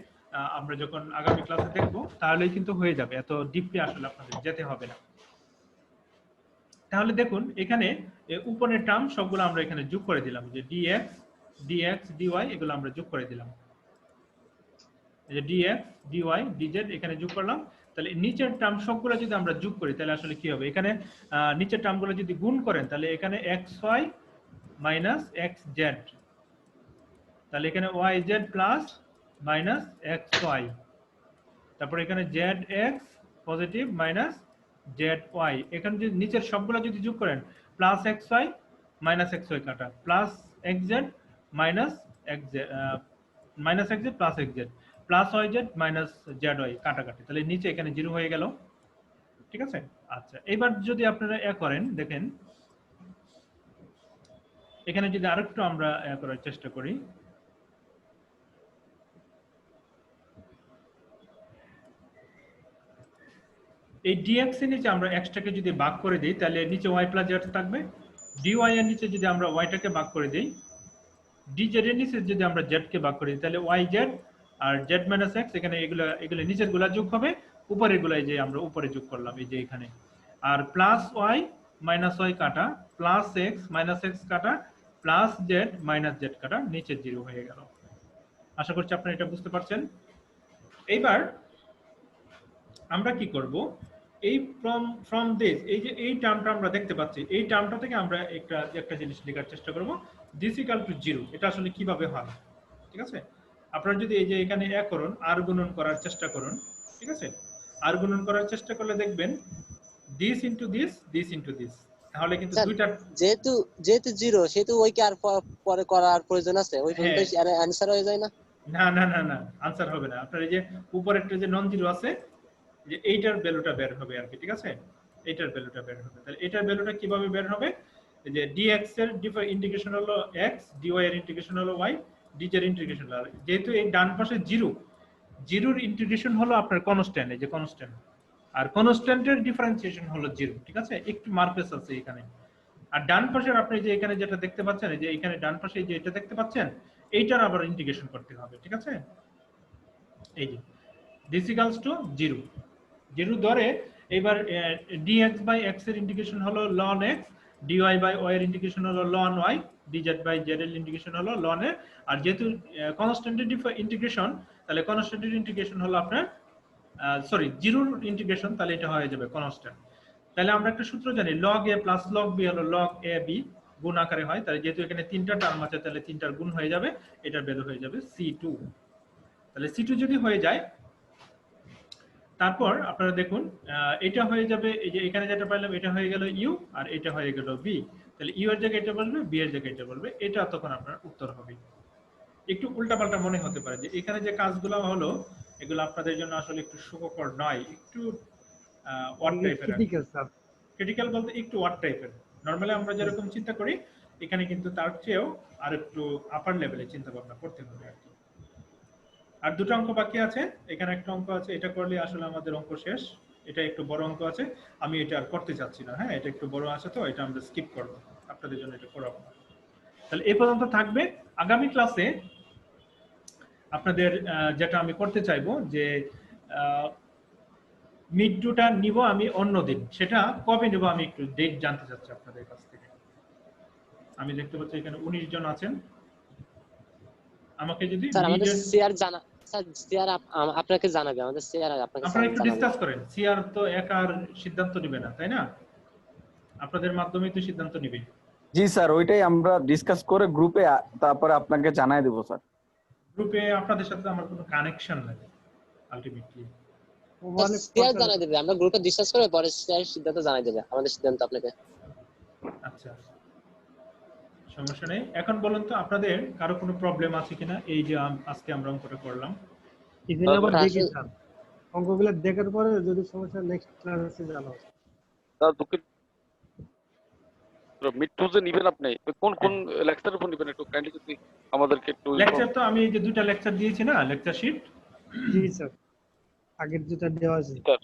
আমরা যখন আগামী ক্লাসে দেখবো তাহলেই কিন্তু হয়ে যাবে, এত ডিপলি আসলে আপনাদের যেতে হবে না। তাহলে দেখুন এখানে উপরের টার্ম সবগুলো আমরা এখানে যোগ করে দিলাম, যে dx dy এগুলো আমরা যোগ করে দিলাম, এই যে dx dy dz এখানে যোগ করলাম। তাহলে নিচের টার্ম সবগুলো যদি আমরা যোগ করি তাহলে আসলে কি হবে, এখানে নিচের টার্মগুলো যদি গুণ করেন তাহলে এখানে xy মাইনাস xz, তাহলে এখানে yz প্লাস মাইনাস xy, তারপর এখানে zx পজিটিভ মাইনাস zy, এখানে যদি নিচের সবগুলো যদি যোগ করেন প্লাস xy মাইনাস xy কাটা, plus xz minus xz, minus xz plus xz, plus yz minus zy কাটাকাটি, তাহলে নিচে এখানে 0 হয়ে গেল, ঠিক আছে? আচ্ছা, এবার যদি আপনারা করেন, দেখেন এখানে যদি আরেকটু আমরা করার চেষ্টা করি, এই dx এর নিচে আমরা x টাকে যদি ভাগ করে দিই তাহলে নিচে y প্লাস z থাকবে, dy এর নিচে যদি আমরা y টাকে ভাগ করে দেই, dz এর নিচে যদি আমরা z কে ভাগ করি তাহলে yz আর z - x, এখানে এগুলো নিচের গুলা যোগ হবে, উপরের গুলাই যে আমরা উপরে যোগ করলাম এই যে এখানে, আর প্লাস y মাইনাস y কাটা, প্লাস x মাইনাস x কাটা, প্লাস z মাইনাস z কাটা, নিচে 0 হয়ে গেল। আশা করছি আপনারা এটা বুঝতে পারছেন। এইবার আমরা কি করব, এই ফ্রম দিস, এই যে এই টার্মটা আমরা দেখতে পাচ্ছি, এই টার্মটা থেকে আমরা একটা জিনিস লেখার চেষ্টা করব, দিস ইকুয়াল টু 0। এটা আসলে কিভাবে হয়, ঠিক আছে? আপনারা যদি এই যে এখানে এ করুন, আর গুণন করার চেষ্টা করুন, ঠিক আছে? আর গুণন করার চেষ্টা করলে দেখবেন দিস ইনটু দিস, তাহলে কিন্তু স্যার, দুইটা, যেহেতু 0 সেহেতু ওই কি আর পরে করার প্রয়োজন আছে? ওই ফর্মটাই অ্যানসার হয়ে যায় না? না আনসার হবে না। আপনার এই যে উপরেরটা যে নন জিরো আছে, যে এইটার ভ্যালুটা বের হবে আর কি, ঠিক আছে? এইটার ভ্যালুটা বের হবে। তাহলে এটার ভ্যালুটা কিভাবে বের হবে, এই যে dx এর ইন্টিগ্রেশন হলো x, dy এর ইন্টিগ্রেশন হলো y, dz এর ইন্টিগ্রেশন হলো, যেহেতু এই ডান পাশে 0, জিরোর ইন্টিগ্রেশন হলো আপনার কনস্ট্যান্ট, এই যে কনস্ট্যান্ট, আর কনস্ট্যান্টের ডিফারেন্সিয়েশন হলো 0, ঠিক আছে? একটু মার্কেস আছে এখানে। আর ডান পাশের আপনি যে এখানে যেটা দেখতে পাচ্ছেন, এই যে এখানে ডান পাশে যে এটা দেখতে পাচ্ছেন, এইটার আবার ইন্টিগ্রেশন করতে হবে, ঠিক আছে? এই যে this equals to 0 ধরে এবার dx by x এর ইন্টিগ্রেশন হলো ln x, dy by y এর ইন্টিগ্রেশন হলো ln y, dz by z এর ইন্টিগ্রেশন হলো ln a, আর যেহেতু কনস্ট্যান্টের ইন্টিগ্রেশন, তাহলে কনস্ট্যান্টের ইন্টিগ্রেশন হলো আপনার জিরোর ইন্টিগ্রেশন, তাহলে এটা হয়ে যাবে কনস্ট্যান্ট। তাহলে আমরা একটা সূত্র জানি, log a plus log b হলো log a b, গুণ আকারে হয়, তাহলে যেহেতু এখানে তিনটা টার্ম আছে তাহলে তিনটার গুণ হয়ে যাবে, এটার ভ্যালু হয়ে যাবে c2। তাহলে c2 যদি হয়ে যায়, তারপর আপনারা দেখুন এটা হয়ে যাবে, এই যে এখানে যেটা পাইলাম এটা হয়ে গেল u, আর এটা হয়ে গেল b, তাহলে u এর জায়গায় এটা বলবে, b এর জায়গায় এটা বলবে, এটা তখন আপনার উত্তর হবে। একটু উল্টাপাল্টা মনে হতে পারে যে এখানে যে কাজগুলো হলো এগুলো আপনাদের জন্য আসলে একটু সুখকর নয়, একটু ওয়ার্ড টাইপের, ক্রিটিক্যাল বলতে একটু ওয়ার্ড টাইপের। নরমালি আমরা যেরকম চিন্তা করি এখানে কিন্তু তার চেয়েও আর একটু আপার লেভেলে চিন্তা ভাবনা করতে হবে আর কি। আর দুটো অঙ্ক বাকি আছে, এখানে একটা অঙ্ক আছে, এটা করলে আসলে আমাদের অঙ্ক শেষ। এটা একটু বড় অঙ্ক আছে, আমি এটা আর করতে চাচ্ছি না, হ্যাঁ এটা একটু বড় আছে তো এটা আমরা স্কিপ করব, আপনাদের জন্য এটা করাবো না। তাহলে এই পর্যন্ত থাকবে। আগামী ক্লাসে আপনাদের যেটা আমি করতে চাইবো যে মিড টুটা নিব আমি অন্যদিন, সেটা কবে নেব আমি একটু ডেট জানতে চাচ্ছি আপনাদের কাছ থেকে। আমি দেখতে পাচ্ছি এখানে 19 জন আছেন, আমাকে যদি স্যার আমাদের সিআর জানা, স্যার সিআর আপনাকে জানাবে, আমাদের সিআর আপনাকে আপনারা একটু ডিসকাস করেন। সিআর তো একার সিদ্ধান্ত নেবে না, তাই না? আপনাদের মাধ্যমেই তো সিদ্ধান্ত নেবে। জি স্যার, ওইটাই আমরা ডিসকাস করে গ্রুপে তারপরে আপনাকে জানাই দেব স্যার। গ্রুপে আপনাদের সাথে আমার কোনো কানেকশন নাই আলটিমেটলি। সিআর জানাই দেবে, আমরা গ্রুপে ডিসকাস করে পরে সিআর সিদ্ধান্ত জানাই দেবে, আমাদের সিদ্ধান্ত আপনাকে। আচ্ছা, সমস্যা নেই। এখন বলুন তো আপনাদের কারো কোনো প্রবলেম আছে কিনা এই যে আজকে আমরা অঙ্কটা করলাম? এখানে আবার দেখি স্যার, অঙ্কগুলো দেখার পরে যদি সমস্যা নেক্সট ক্লাসে জানাবো। স্যার দুঃখিত, মিড টু যে নিবেন আপনি কোন কোন লেকচারের উপর নিবেন একটু কাইন্ডলি যদি আমাদেরকে একটু। লেকচার তো আমি এই যে দুইটা লেকচার দিয়েছি না, লেকচার শিট। জি স্যার, আগের যেটা দেওয়া আছে। স্যার